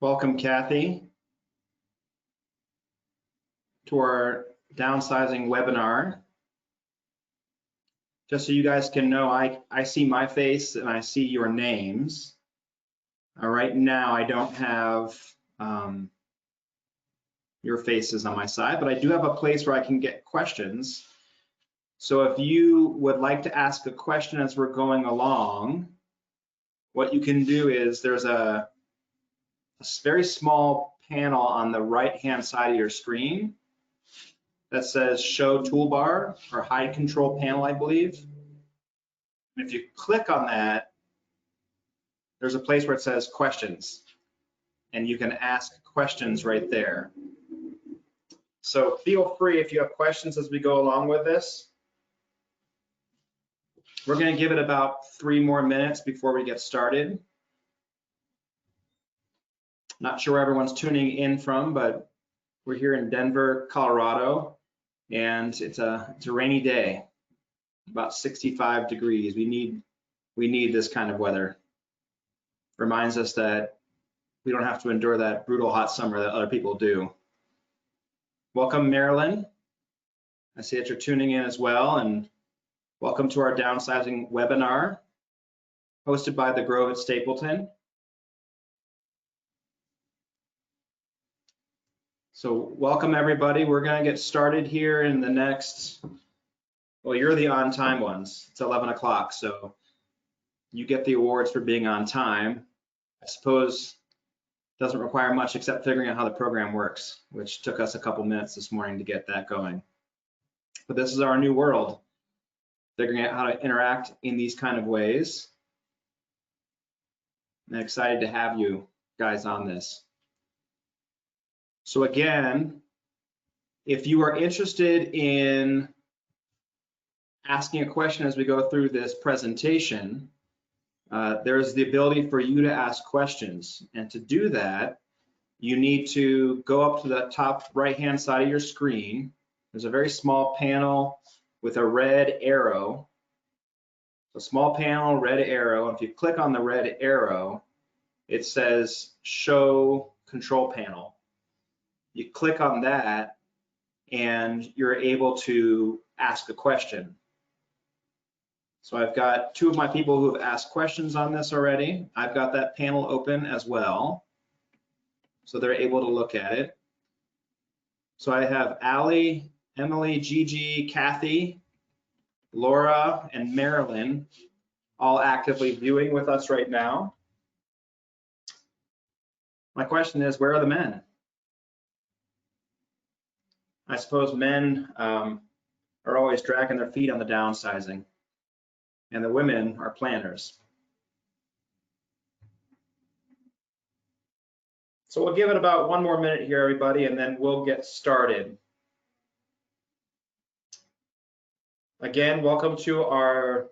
Welcome, Kathy, to our downsizing webinar. Just so you guys can know, I see my face and I see your names. Right now, I don't have your faces on my side, but I do have a place where I can get questions. So if you would like to ask a question as we're going along, what you can do is there's a very small panel on the right-hand side of your screen that says Show Toolbar or Hide Control Panel, I believe. And if you click on that, there's a place where it says Questions, and you can ask questions right there. So feel free if you have questions as we go along with this. We're going to give it about 3 more minutes before we get started. Not sure where everyone's tuning in from, but we're here in Denver, Colorado, and it's a rainy day, about 65 degrees. We need this kind of weather. Reminds us that we don't have to endure that brutal hot summer that other people do. Welcome, Marilyn. I see that you're tuning in as well, and welcome to our downsizing webinar hosted by the Grove at Stapleton. So welcome everybody. We're going to get started here in the next, well, you're the on time ones. It's 11 o'clock, so you get the awards for being on time. I suppose it doesn't require much except figuring out how the program works, which took us a couple minutes this morning to get that going. But this is our new world, figuring out how to interact in these kind of ways. I'm excited to have you guys on this. So again, if you are interested in asking a question as we go through this presentation, there's the ability for you to ask questions. And to do that, you need to go up to the top right-hand side of your screen. There's a very small panel with a red arrow. So small panel, red arrow. And if you click on the red arrow, it says Show Control Panel. You click on that and you're able to ask a question. So I've got 2 of my people who have asked questions on this already. I've got that panel open as well, so they're able to look at it. So I have Allie, Emily, Gigi, Kathy, Laura, and Marilyn all actively viewing with us right now. My question is, where are the men? I suppose men are always dragging their feet on the downsizing, and the women are planners. So we'll give it about 1 more minute here, everybody, and then we'll get started. Again, welcome to our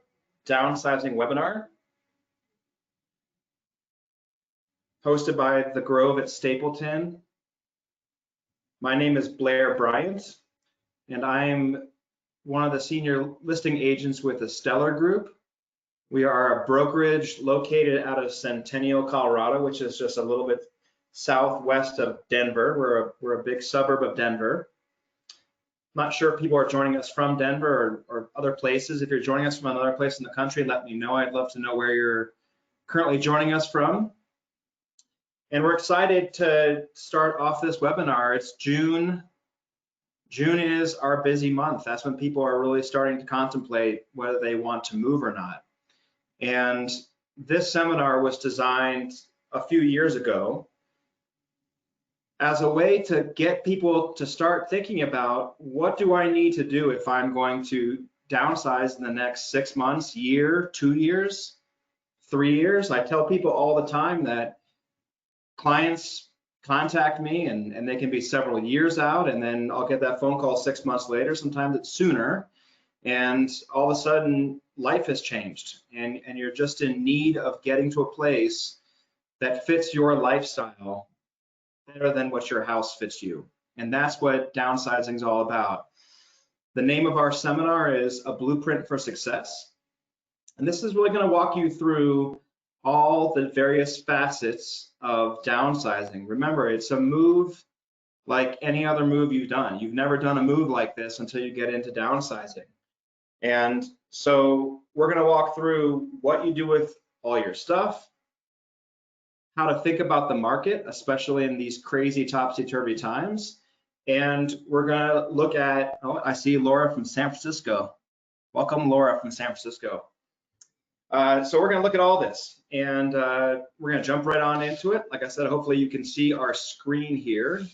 downsizing webinar, hosted by the Grove at Stapleton. My name is Blair Bryant, and I'm one of the senior listing agents with the Steller Group. We are a brokerage located out of Centennial, Colorado, which is just a little bit southwest of Denver. We're a big suburb of Denver. Not sure if people are joining us from Denver or other places. If you're joining us from another place in the country, let me know. I'd love to know where you're currently joining us from. And we're excited to start off this webinar. It's June. June is our busy month. That's when people are really starting to contemplate whether they want to move or not. And this seminar was designed a few years ago as a way to get people to start thinking about, what do I need to do if I'm going to downsize in the next 6 months, year, 2 years, 3 years? I tell people all the time that clients contact me and they can be several years out, and then I'll get that phone call 6 months later. Sometimes it's sooner, and all of a sudden life has changed and you're just in need of getting to a place that fits your lifestyle better than what your house fits you. And that's what downsizing is all about. The name of our seminar is A Blueprint for Success. And this is really going to walk you through all the various facets of downsizing. Remember, it's a move like any other move you've done. You've never done a move like this until you get into downsizing. And so we're going to walk through what you do with all your stuff, how to think about the market, especially in these crazy topsy-turvy times. And we're going to look at, oh, I see Laura from San Francisco. Welcome, Laura from San Francisco. So we're going to look at all this, and we're going to jump right on into it. Like I said, hopefully you can see our screen here.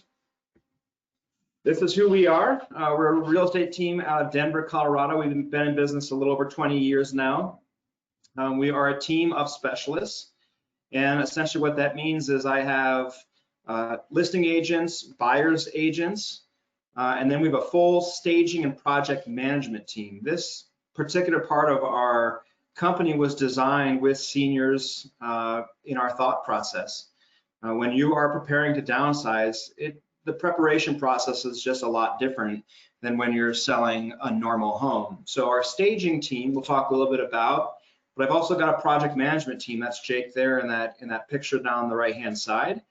This is who we are. We're a real estate team out of Denver, Colorado. We've been in business a little over 20 years now. We are a team of specialists, and essentially what that means is I have listing agents, buyers agents, and then we have a full staging and project management team. This particular part of our company was designed with seniors in our thought process. When you are preparing to downsize, the preparation process is just a lot different than when you're selling a normal home. So our staging team, we'll talk a little bit about, but I've also got a project management team. That's Jake there in that picture down the right-hand side.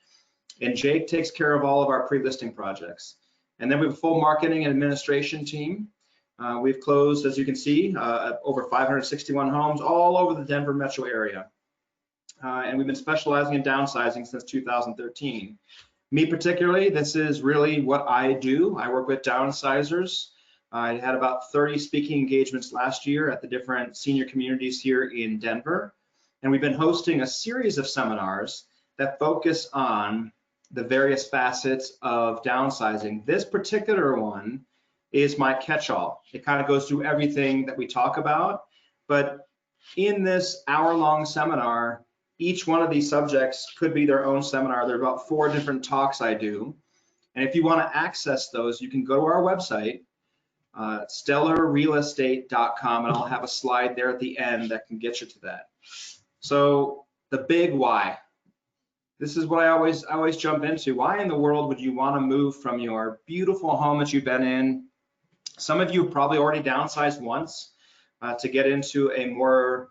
And Jake takes care of all of our pre-listing projects. And then we have a full marketing and administration team. We've closed, as you can see, over 561 homes all over the Denver metro area. And we've been specializing in downsizing since 2013. Me particularly, this is really what I do. I work with downsizers. I had about 30 speaking engagements last year at the different senior communities here in Denver. And we've been hosting a series of seminars that focus on the various facets of downsizing. This particular one is my catch-all. It kind of goes through everything that we talk about. But in this hour-long seminar, each one of these subjects could be their own seminar. There are about 4 different talks I do. And if you want to access those, you can go to our website, stellarrealestate.com, and I'll have a slide there at the end that can get you to that. So the big why. This is what I always jump into. Why in the world would you want to move from your beautiful home that you've been in? Some of you have probably already downsized once to get into a more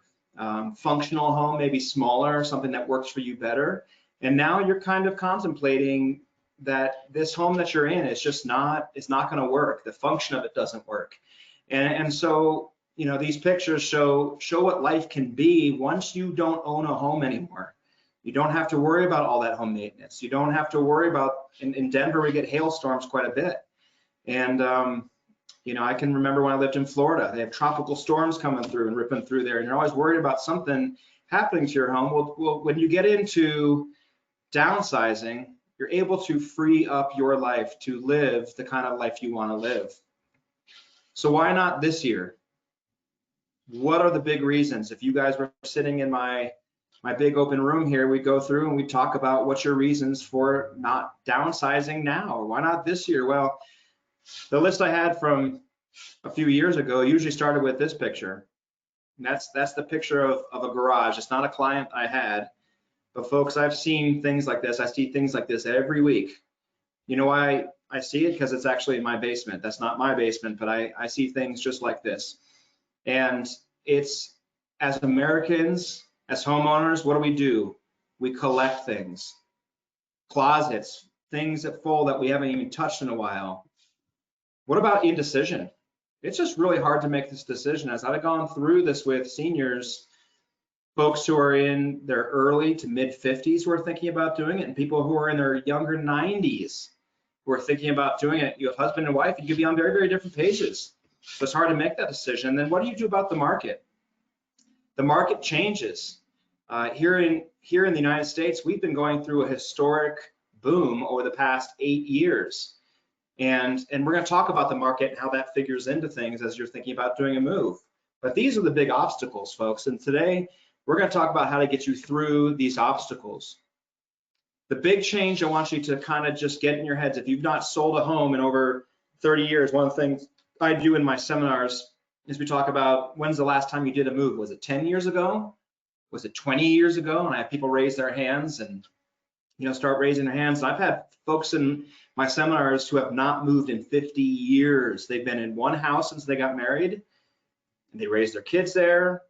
functional home, maybe smaller, something that works for you better. And now you're kind of contemplating that this home that you're in is just not, it's not going to work. The function of it doesn't work. And so, you know, these pictures show what life can be once you don't own a home anymore. You don't have to worry about all that home maintenance. You don't have to worry about, in Denver, we get hailstorms quite a bit. And, you know, I can remember when I lived in Florida, they have tropical storms coming through and ripping through there, and you're always worried about something happening to your home. Well, when you get into downsizing, you're able to free up your life to live the kind of life you want to live. So why not this year? What are the big reasons? If you guys were sitting in my big open room here, we go through and we talk about what's your reasons for not downsizing now, or why not this year? Well, the list I had from a few years ago usually started with this picture. And that's the picture of a garage. It's not a client I had, but folks, I've seen things like this. I see things like this every week. You know why I see it? Because it's actually in my basement. That's not my basement, but I see things just like this. And it's, as Americans, as homeowners, what do? We collect things, closets, things that full that we haven't even touched in a while. What about indecision? It's just really hard to make this decision. As I've gone through this with seniors, folks who are in their early to mid 50s who are thinking about doing it, and people who are in their younger 90s who are thinking about doing it. You have husband and wife, and you could be on very, very different pages. So it's hard to make that decision. And then what do you do about the market? The market changes. Here in the United States, we've been going through a historic boom over the past 8 years. And we're going to talk about the market and how that figures into things as you're thinking about doing a move. But these are the big obstacles, folks. And today, we're going to talk about how to get you through these obstacles. The big change I want you to kind of just get in your heads, if you've not sold a home in over 30 years, one of the things I do in my seminars is we talk about when's the last time you did a move. Was it 10 years ago? Was it 20 years ago? And I have people raise their hands and, you know, start raising their hands. And I've had folks in my seminars who have not moved in 50 years. They've been in one house since they got married, and they raised their kids there.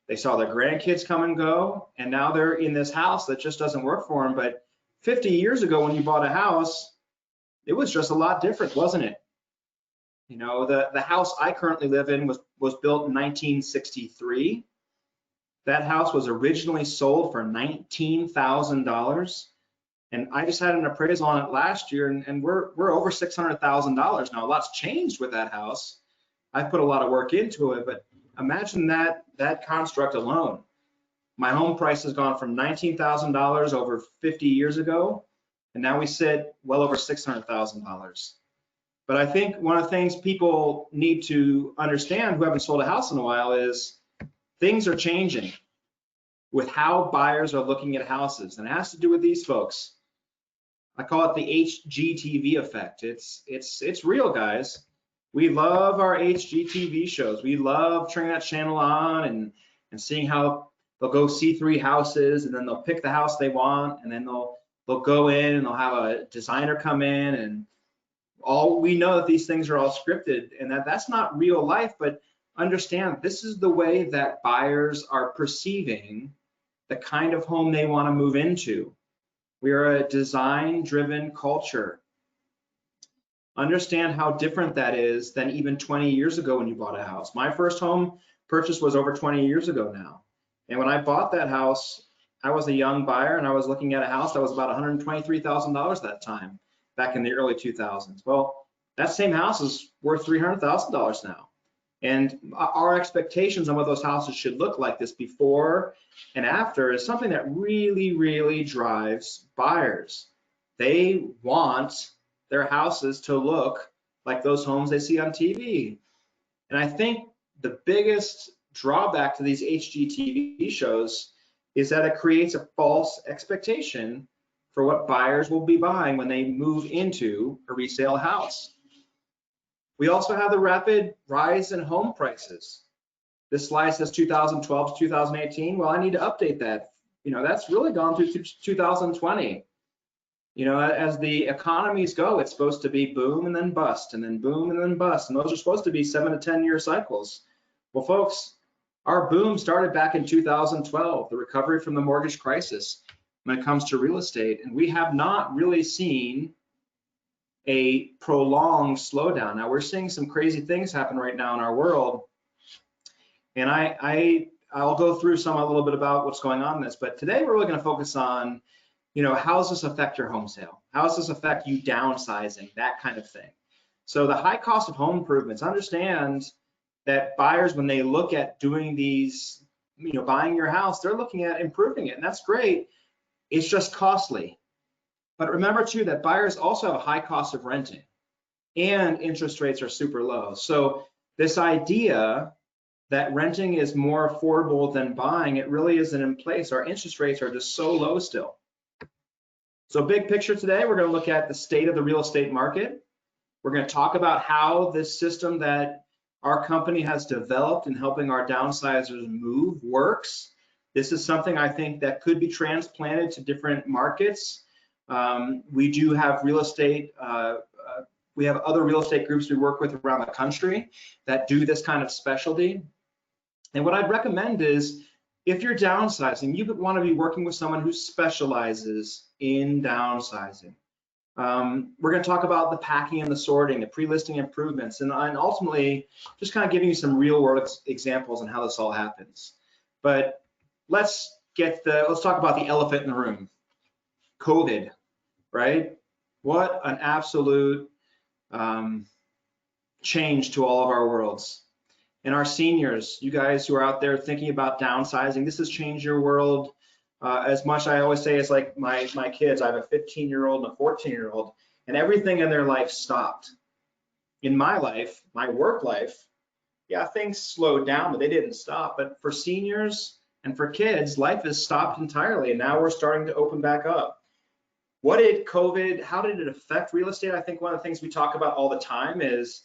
They saw their grandkids come and go, and now they're in this house that just doesn't work for them. But 50 years ago, when you bought a house, it was just a lot different, wasn't it? You know, the house I currently live in was built in 1963. That house was originally sold for $19,000. And I just had an appraisal on it last year, and we're over $600,000 now. A lot's changed with that house. I've put a lot of work into it, but imagine that construct alone. My home price has gone from $19,000 over 50 years ago, and now we sit well over $600,000. But I think one of the things people need to understand who haven't sold a house in a while is things are changing with how buyers are looking at houses, and it has to do with these folks. I call it the HGTV effect. It's real, guys. We love our HGTV shows. We love turning that channel on and seeing how they'll go see 3 houses, and then they'll pick the house they want, and then they'll go in and they'll have a designer come in, and all we know that these things are all scripted, and that's not real life. But understand, this is the way that buyers are perceiving the kind of home they want to move into. We are a design-driven culture. Understand how different that is than even 20 years ago when you bought a house. My first home purchase was over 20 years ago now. And when I bought that house, I was a young buyer, and I was looking at a house that was about $123,000 that time, back in the early 2000s. Well, that same house is worth $300,000 now. And our expectations on what those houses should look like, this before and after, is something that really, really drives buyers. They want their houses to look like those homes they see on TV. And I think the biggest drawback to these HGTV shows is that it creates a false expectation for what buyers will be buying when they move into a resale house. We also have the rapid rise in home prices. This slide says 2012 to 2018. Well, I need to update that. You know, that's really gone through 2020. You know, as the economies go, it's supposed to be boom and then bust, and then boom and then bust. And those are supposed to be 7 to 10 year cycles. Well, folks, our boom started back in 2012, the recovery from the mortgage crisis when it comes to real estate. And we have not really seen a prolonged slowdown. Now, we're seeing some crazy things happen right now in our world. And I'll go through a little bit about what's going on in this. But today we're really going to focus on, you know, how does this affect your home sale? How does this affect you downsizing, that kind of thing? So the high cost of home improvements, understand that buyers, when they look at doing these, you know, buying your house, they're looking at improving it, and that's great. It's just costly. But remember too that buyers also have a high cost of renting, and interest rates are super low. So this idea that renting is more affordable than buying, it really isn't in place. Our interest rates are just so low still. So big picture today, we're going to look at the state of the real estate market. We're going to talk about how this system that our company has developed in helping our downsizers move works. This is something I think that could be transplanted to different markets. We do have real estate, we have other real estate groups we work with around the country that do this kind of specialty. And what I'd recommend is, if you're downsizing, you want to be working with someone who specializes in downsizing. We're going to talk about the packing and the sorting, the pre-listing improvements, and ultimately just kind of giving you some real world examples on how this all happens. But let's talk about the elephant in the room, COVID, right? What an absolute change to all of our worlds. And our seniors, you guys who are out there thinking about downsizing, this has changed your world as much. I always say it's like my kids. I have a 15-year-old and a 14-year-old, and everything in their life stopped. In my life, my work life, yeah, things slowed down, but they didn't stop. But for seniors and for kids, life has stopped entirely, and now we're starting to open back up. How did it affect real estate? I think one of the things we talk about all the time is,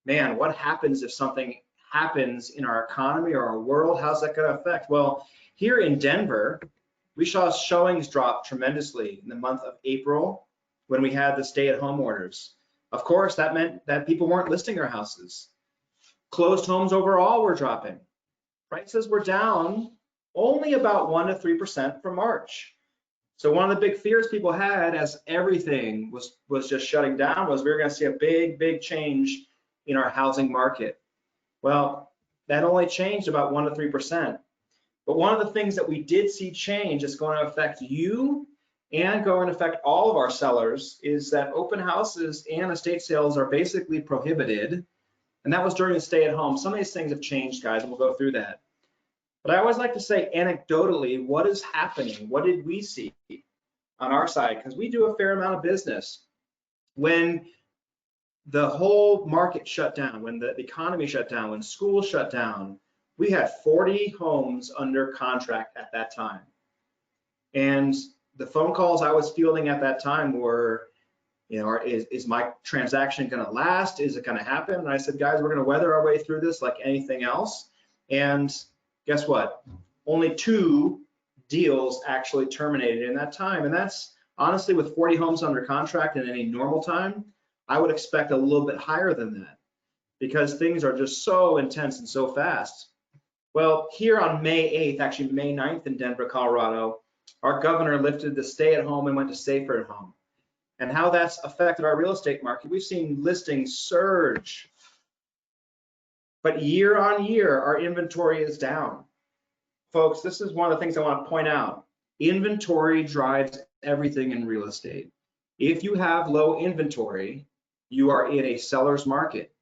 man, what happens if something happens in our economy or our world? How's that going to affect? Well, here in Denver, we saw showings drop tremendously in the month of April when we had the stay-at-home orders. Of course, that meant that people weren't listing their houses. Closed homes overall were dropping. prices were down only about 1 to 3% from March. So one of the big fears people had as everything was just shutting down was we were going to see a big change in our housing market. Well, that only changed about 1 to 3%. But one of the things that we did see change is going to affect you and going to affect all of our sellers is that open houses and estate sales are basically prohibited. And that was during the stay at home. Some of these things have changed, guys, and we'll go through that. But I always like to say anecdotally, what is happening? What did we see on our side? Because we do a fair amount of business. When the whole market shut down, when the economy shut down, when schools shut down, we had 40 homes under contract at that time. And the phone calls I was fielding at that time were, you know, is my transaction going to last? Is it going to happen? And I said, guys, we're going to weather our way through this like anything else. And guess what? Only 2 deals actually terminated in that time. And that's honestly with 40 homes under contract in any normal time, I would expect a little bit higher than that because things are just so intense and so fast. Well, here on May 8th, actually May 9th in Denver, Colorado, our governor lifted the stay at home and went to safer at home. And how that's affected our real estate market, we've seen listings surge. But year on year, our inventory is down. Folks, this is one of the things I want to point out. Inventory drives everything in real estate. If you have low inventory, you are in a seller's market.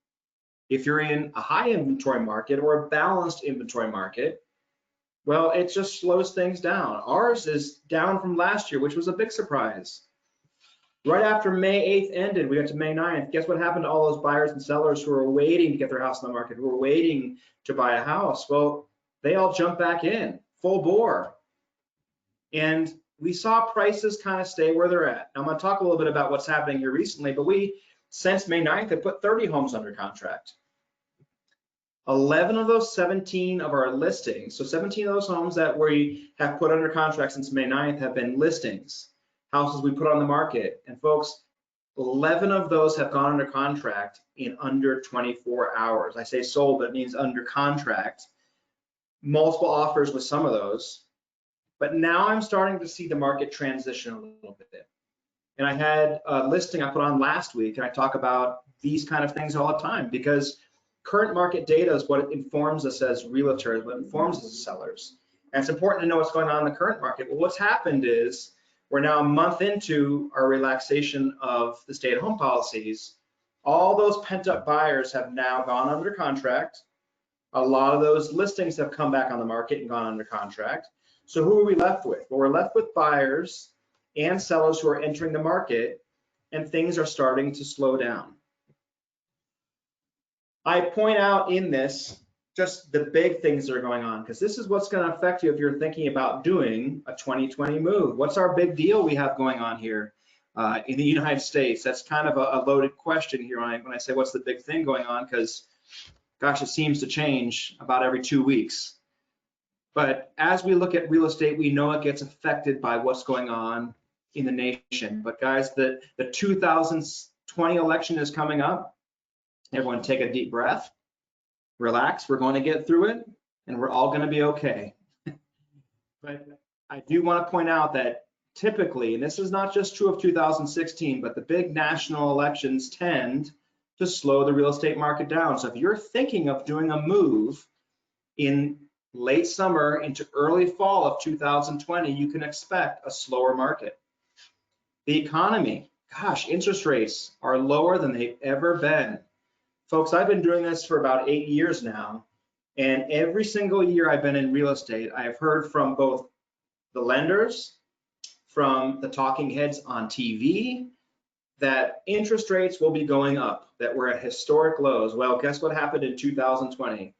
If you're in a high inventory market or a balanced inventory market, well, it just slows things down. Ours is down from last year, which was a big surprise. Right after May 8th ended, we went to May 9th. Guess what happened to all those buyers and sellers who were waiting to get their house on the market, who were waiting to buy a house? Well, they all jumped back in, full bore. And we saw prices kind of stay where they're at. Now, I'm going to talk a little bit about what's happening here recently, but we, since May 9th, have put 30 homes under contract. 11 of those 17 of our listings, so 17 of those homes that we have put under contract since May 9th have been listings, houses we put on the market. And folks, 11 of those have gone under contract in under 24 hours. I say sold, but it means under contract. Multiple offers with some of those. But now I'm starting to see the market transition a little bit. And I had a listing I put on last week, and I talk about these kind of things all the time because current market data is what informs us as realtors, what informs us as sellers. And it's important to know what's going on in the current market. Well, what's happened is we're now a month into our relaxation of the stay-at-home policies. All those pent-up buyers have now gone under contract. A lot of those listings have come back on the market and gone under contract. So who are we left with? Well, we're left with buyers and sellers who are entering the market, and things are starting to slow down. I point out in this just the big things that are going on, because this is what's going to affect you if you're thinking about doing a 2020 move. What's our big deal we have going on here in the United States? That's kind of a loaded question here when I say what's the big thing going on, because gosh, it seems to change about every 2 weeks. But as we look at real estate, we know it gets affected by what's going on in the nation. But guys, the 2020 election is coming up. Everyone take a deep breath, relax, we're going to get through it, and we're all going to be okay. But I do want to point out that typically, and this is not just true of 2016, but the big national elections tend to slow the real estate market down. So if you're thinking of doing a move in late summer into early fall of 2020, you can expect a slower market. The economy, gosh, interest rates are lower than they've ever been. Folks, I've been doing this for about 8 years now, and every single year I've been in real estate, I've heard from both the lenders, from the talking heads on TV, that interest rates will be going up, that we're at historic lows. Well, guess what happened in 2020?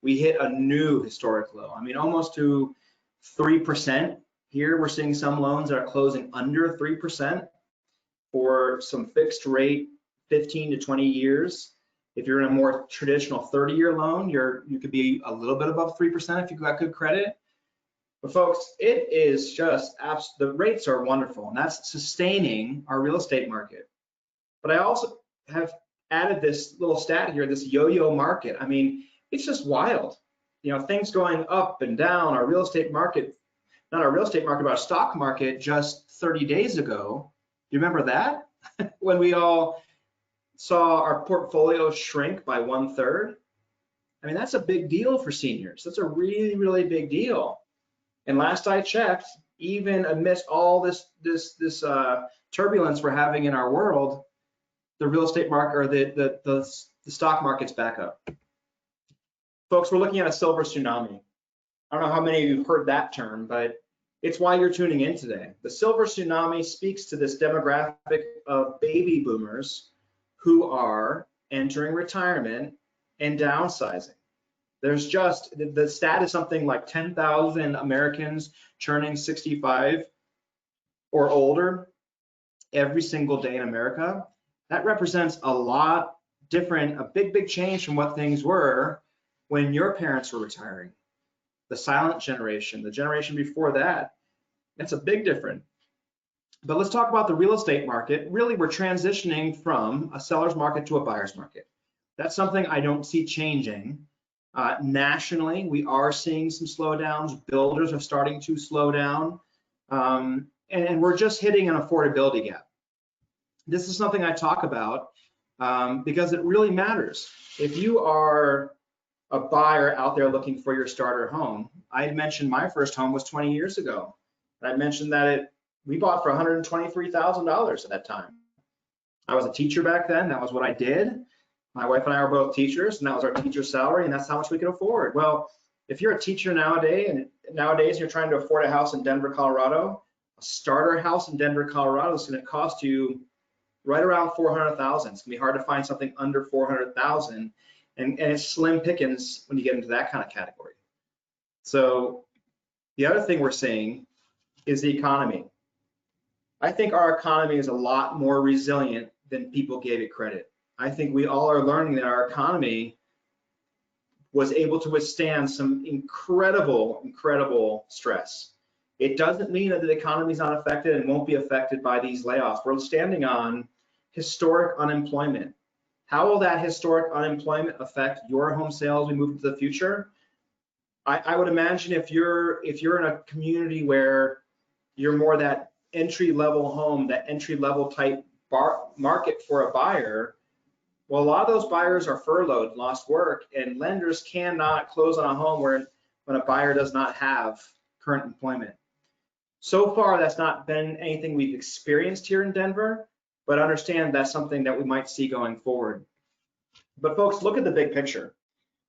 We hit a new historic low. I mean, almost to 3%. Here we're seeing some loans that are closing under 3% for some fixed rate 15 to 20 years. If you're in a more traditional 30-year loan, you could be a little bit above 3% if you've got good credit. But folks, it is just, the rates are wonderful, and that's sustaining our real estate market. But I also have added this little stat here, this yo-yo market. I mean, it's just wild. things going up and down, our real estate market, not our real estate market, but our stock market just 30 days ago. Do you remember that? When we all saw our portfolio shrink by 1/3. I mean, that's a big deal for seniors. That's a really, really big deal. And last I checked, even amidst all this turbulence we're having in our world, the real estate market or the stock market's back up. Folks, we're looking at a silver tsunami. I don't know how many of you have heard that term, but it's why you're tuning in today. The silver tsunami speaks to this demographic of baby boomers who are entering retirement and downsizing. There's just, the stat is something like 10,000 Americans turning 65 or older every single day in America. That represents a lot different, a big change from what things were when your parents were retiring. The silent generation, the generation before that, that's a big difference. But let's talk about the real estate market. Really, we're transitioning from a seller's market to a buyer's market. That's something I don't see changing. Nationally, we are seeing some slowdowns. Builders are starting to slow down. And we're just hitting an affordability gap. This is something I talk about because it really matters. If you are a buyer out there looking for your starter home, I had mentioned my first home was 20 years ago. I mentioned that we bought for $123,000 at that time. I was a teacher back then. That was what I did. My wife and I were both teachers, and that was our teacher's salary, and that's how much we could afford. Well, if you're a teacher nowadays you're trying to afford a house in Denver, Colorado, a starter house in Denver, Colorado is going to cost you right around $400,000. It's going to be hard to find something under $400,000, and it's slim pickings when you get into that kind of category. So the other thing we're seeing is the economy. I think our economy is a lot more resilient than people gave it credit. I think we all are learning that our economy was able to withstand some incredible stress. It doesn't mean that the economy is not affected and won't be affected by these layoffs. We're standing on historic unemployment. How will that historic unemployment affect your home sales as we move into the future? I would imagine if you're in a community where you're more that entry-level home, that entry-level type market for a buyer, well, a lot of those buyers are furloughed, lost work, and lenders cannot close on a home when a buyer does not have current employment. So far, that's not been anything we've experienced here in Denver, but understand that's something that we might see going forward. But folks, look at the big picture.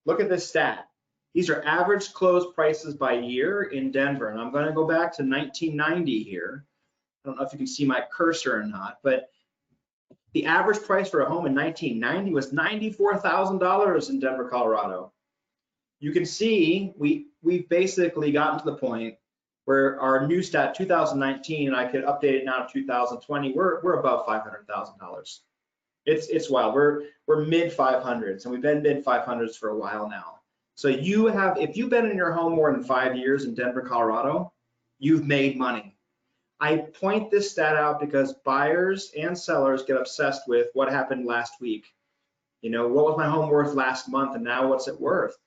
Look at this stat. These are average close prices by year in Denver, and I'm going to go back to 1990 here. I don't know if you can see my cursor or not, but the average price for a home in 1990 was $94,000 in Denver, Colorado. You can see we've basically gotten to the point where our new stat 2019, and I could update it now to 2020, we're above $500,000. It's wild. We're mid 500s, and we've been mid 500s for a while now. So if you've been in your home more than 5 years in Denver, Colorado, you've made money. I point this stat out because buyers and sellers get obsessed with what happened last week. What was my home worth last month, and now what's it worth?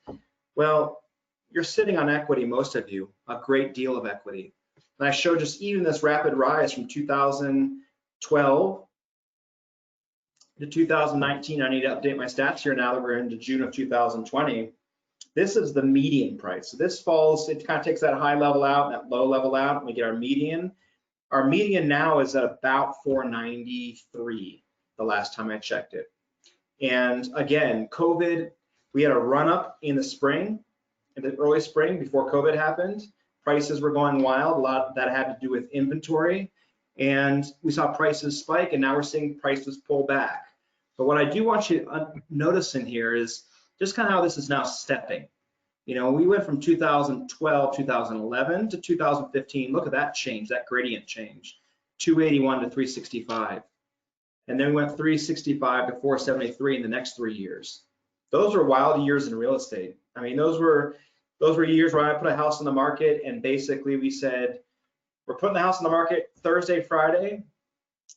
Well, you're sitting on equity, most of you, a great deal of equity. And I showed just even this rapid rise from 2012 to 2019. I need to update my stats here now that we're into June of 2020. This is the median price. So this falls, it kind of takes that high level out, that low level out, and we get our median. Our median now is at about 493 the last time I checked it. And again, COVID, we had a run up in the spring, in the early spring before COVID happened. Prices were going wild, a lot that had to do with inventory. And we saw prices spike, and now we're seeing prices pull back. But what I do want you to notice in here is just kind of how this is now stepping. We went from 2012, 2011 to 2015. Look at that change, that gradient change, 281 to 365. And then we went 365 to 473 in the next 3 years. Those were wild years in real estate. I mean, those were years where I put a house on the market, and basically we said, we're putting the house on the market Thursday, Friday,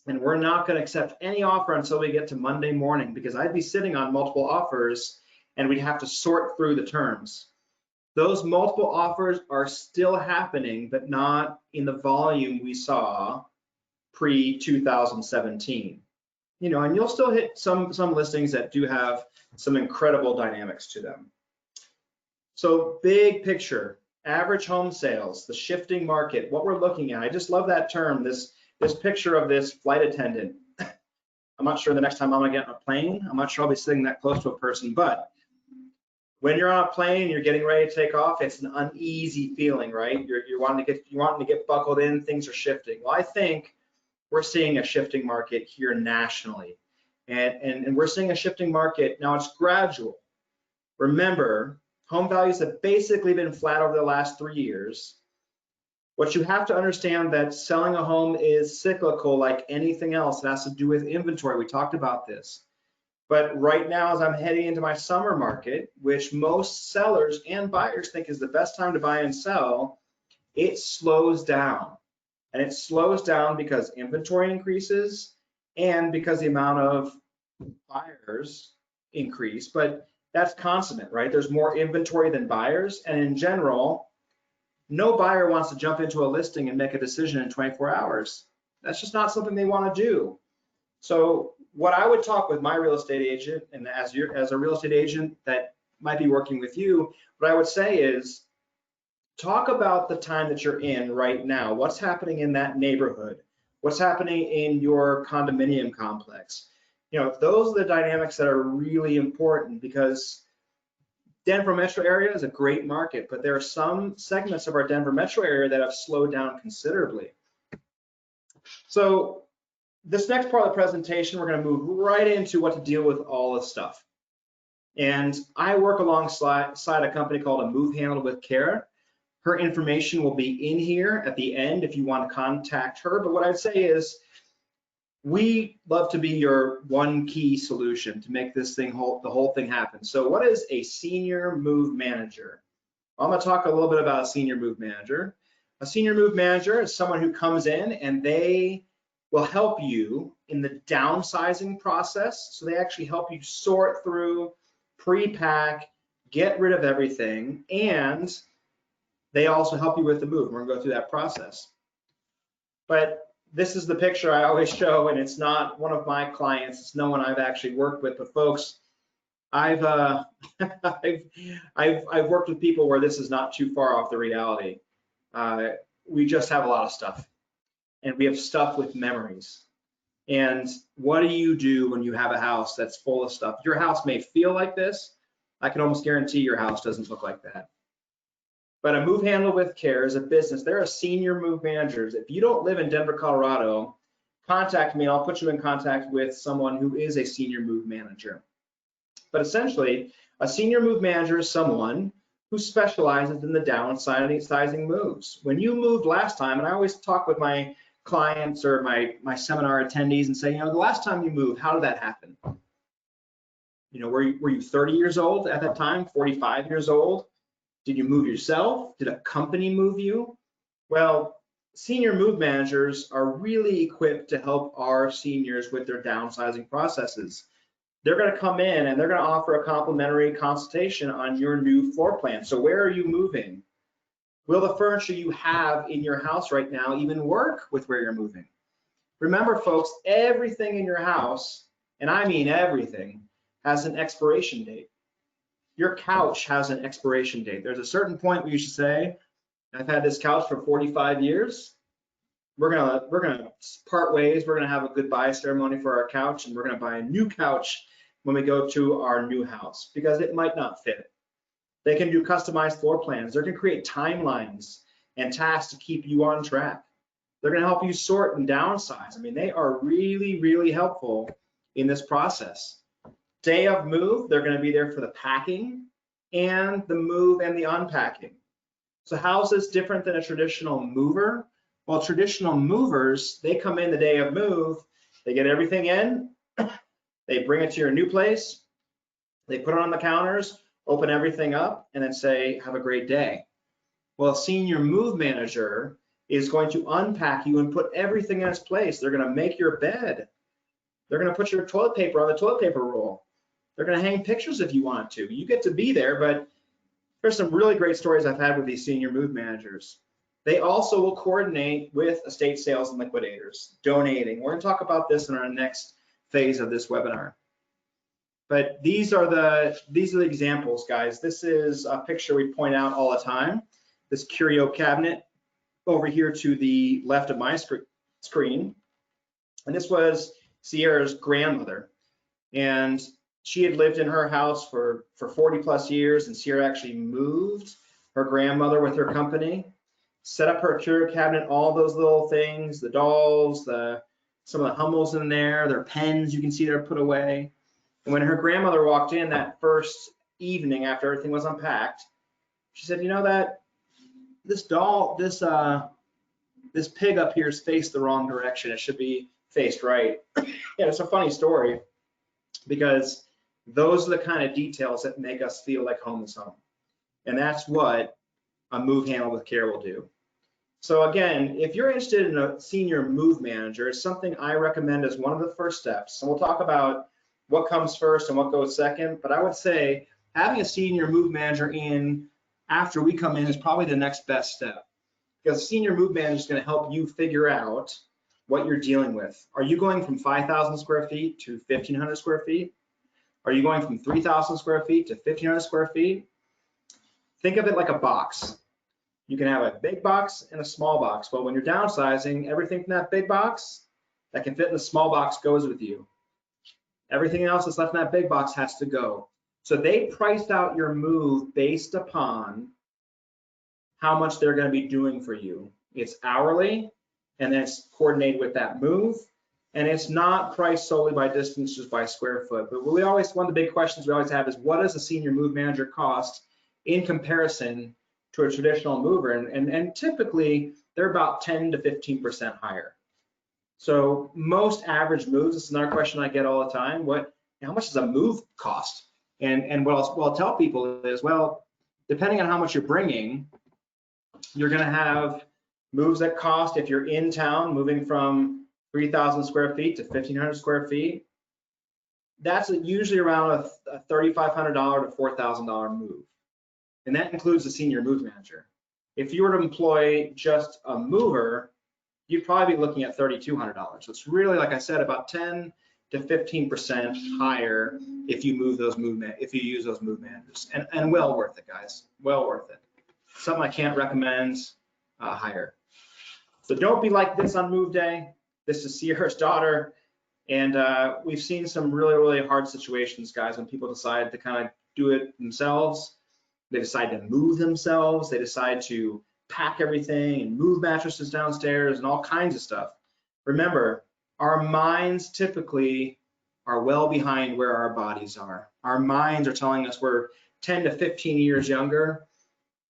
and we're not going to accept any offer until we get to Monday morning, because I'd be sitting on multiple offers and we'd have to sort through the terms. Those multiple offers are still happening, but not in the volume we saw pre-2017. You know, and you'll still hit some listings that do have some incredible dynamics to them. So big picture, average home sales, the shifting market, what we're looking at. I just love that term, this picture of this flight attendant. I'm not sure the next time I'm gonna get on a plane, I'm not sure I'll be sitting that close to a person, but when you're on a plane, you're getting ready to take off, it's an uneasy feeling, right? You're wanting to get buckled in, things are shifting. Well, I think we're seeing a shifting market here nationally. And we're seeing a shifting market. Now it's gradual. Remember, home values have basically been flat over the last 3 years. What you have to understand that selling a home is cyclical like anything else. It has to do with inventory. We talked about this. But right now, as I'm heading into my summer market, which most sellers and buyers think is the best time to buy and sell, it slows down. And it slows down because inventory increases and because the amount of buyers increase. But that's consummate, right? There's more inventory than buyers. And in general, no buyer wants to jump into a listing and make a decision in 24 hours. That's just not something they want to do. So what I would talk with my real estate agent, and as a real estate agent that might be working with you, what I would say is talk about the time that you're in right now. What's happening in that neighborhood? What's happening in your condominium complex? You know, those are the dynamics that are really important, because Denver metro area is a great market, but there are some segments of our Denver metro area that have slowed down considerably. So this next part of the presentation, we're going to move right into what to deal with all this stuff. And I work alongside a company called A Move Handled with Care. Her information will be in here at the end if you want to contact her. But what I'd say is we love to be your one key solution to make this thing the whole thing happen. So what is a senior move manager? I'm going to talk a little bit about a senior move manager. A senior move manager is someone who comes in and they will help you in the downsizing process. So they actually help you sort through, pre-pack, get rid of everything, and they also help you with the move. We're gonna go through that process. But this is the picture I always show, and it's not one of my clients, it's no one I've actually worked with, but folks, I've worked with people where this is not too far off the reality. We just have a lot of stuff. And we have stuff with memories. And what do you do when you have a house that's full of stuff? Your house may feel like this. I can almost guarantee your house doesn't look like that. But A Move Handled with Care is a business. They're a senior move managers. If you don't live in Denver, Colorado, contact me and I'll put you in contact with someone who is a senior move manager. But essentially, a senior move manager is someone who specializes in the downsizing moves. When you moved last time, and I always talk with my clients or my seminar attendees and say, you know, the last time you moved, how did that happen? You know, were you 30 years old at that time, 45 years old? Did you move yourself? Did a company move you? Well, senior move managers are really equipped to help our seniors with their downsizing processes. They're going to come in and they're going to offer a complimentary consultation on your new floor plan. So where are you moving? Will the furniture you have in your house right now even work with where you're moving? Remember, folks, everything in your house, and I mean everything, has an expiration date. Your couch has an expiration date. There's a certain point where you should say, I've had this couch for 45 years. We're gonna part ways. We're gonna have a goodbye ceremony for our couch, and we're gonna buy a new couch when we go to our new house because it might not fit. They can do customized floor plans. They're gonna create timelines and tasks to keep you on track. They're gonna help you sort and downsize. I mean, they are really, really helpful in this process. Day of move, they're gonna be there for the packing and the move and the unpacking. So how's this different than a traditional mover? Well, traditional movers, they come in the day of move, they get everything in, they bring it to your new place, they put it on the counters, open everything up, and then say, have a great day. Well, a senior move manager is going to unpack you and put everything in its place. They're gonna make your bed. They're gonna put your toilet paper on the toilet paper roll. They're gonna hang pictures if you want to. You get to be there, but There's some really great stories I've had with these senior move managers. They also will coordinate with estate sales and liquidators, donating. We're going to talk about this in our next phase of this webinar. But these are the examples, guys. This is a picture we point out all the time. This curio cabinet over here to the left of my screen. And this was Sierra's grandmother. And she had lived in her house for 40 plus years, and Sierra actually moved her grandmother with her company, set up her curio cabinet, all those little things, the dolls, some of the Hummels in there, their pens you can see they're put away. And when her grandmother walked in that first evening after everything was unpacked, she said, you know that this doll, this pig up here is faced the wrong direction. It should be faced right. Yeah, it's a funny story because those are the kind of details that make us feel like home is home. And that's what a move handle with care will do. So again, if you're interested in a senior move manager, it's something I recommend as one of the first steps. And we'll talk about what comes first and what goes second. But I would say having a senior move manager in after we come in is probably the next best step. Because a senior move manager is going to help you figure out what you're dealing with. Are you going from 5,000 square feet to 1,500 square feet? Are you going from 3,000 square feet to 1,500 square feet? Think of it like a box. You can have a big box and a small box. Well, when you're downsizing, everything from that big box that can fit in the small box goes with you. Everything else that's left in that big box has to go. So they priced out your move based upon how much they're going to be doing for you. It's hourly, and then it's coordinated with that move. And it's not priced solely by distance, just by square foot. But one of the big questions we always have is, what does a senior move manager cost in comparison to a traditional mover? And typically, they're about 10 to 15% higher. So most average moves, this is another question I get all the time, how much does a move cost? And what I'll tell people is, well, depending on how much you're bringing, you're gonna have moves that cost, if you're in town, moving from 3,000 square feet to 1,500 square feet, that's usually around a $3,500 to $4,000 move. And that includes the senior move manager. If you were to employ just a mover, you'd probably be looking at $3,200. So it's really, like I said, about 10 to 15% higher if you use those move managers. And well worth it, guys, well worth it. Something I can't recommend higher. So don't be like this on move day. This is Sierra's daughter, and we've seen some really, really hard situations, guys, when people decide to kind of do it themselves. They decide to move themselves. They decide to pack everything and move mattresses downstairs and all kinds of stuff. Remember, our minds typically are well behind where our bodies are. Our minds are telling us we're 10 to 15 years younger,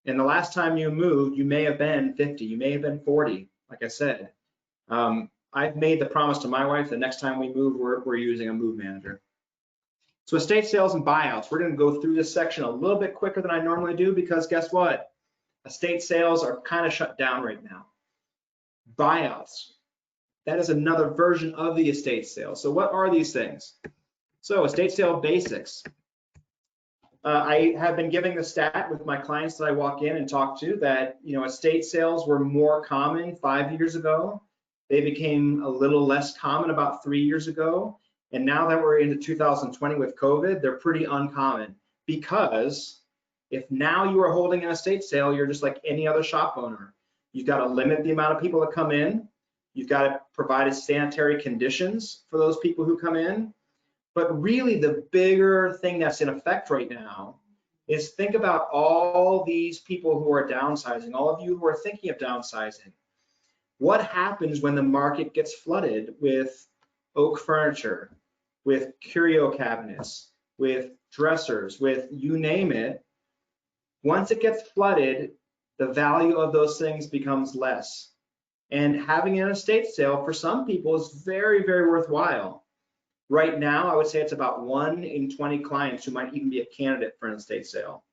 and the last time you moved, you may have been 50, you may have been 40, like I said. I've made the promise to my wife the next time we move, we're using a move manager. So estate sales and buyouts, we're going to go through this section a little bit quicker than I normally do, because guess what? Estate sales are kind of shut down right now. Buyouts, that is another version of the estate sale. So what are these things? So estate sale basics. I have been giving the stat with my clients that I walk in and talk to that, estate sales were more common 5 years ago. They became a little less common about 3 years ago. And now that we're into 2020 with COVID, they're pretty uncommon, because if now you are holding an estate sale, you're just like any other shop owner. You've got to limit the amount of people that come in. You've got to provide sanitary conditions for those people who come in. But really the bigger thing that's in effect right now is think about all these people who are downsizing, all of you who are thinking of downsizing. What happens when the market gets flooded with oak furniture, with curio cabinets, with dressers, with you name it? Once it gets flooded, the value of those things becomes less. And having an estate sale for some people is very, very worthwhile. Right now, I would say it's about 1 in 20 clients who might even be a candidate for an estate sale.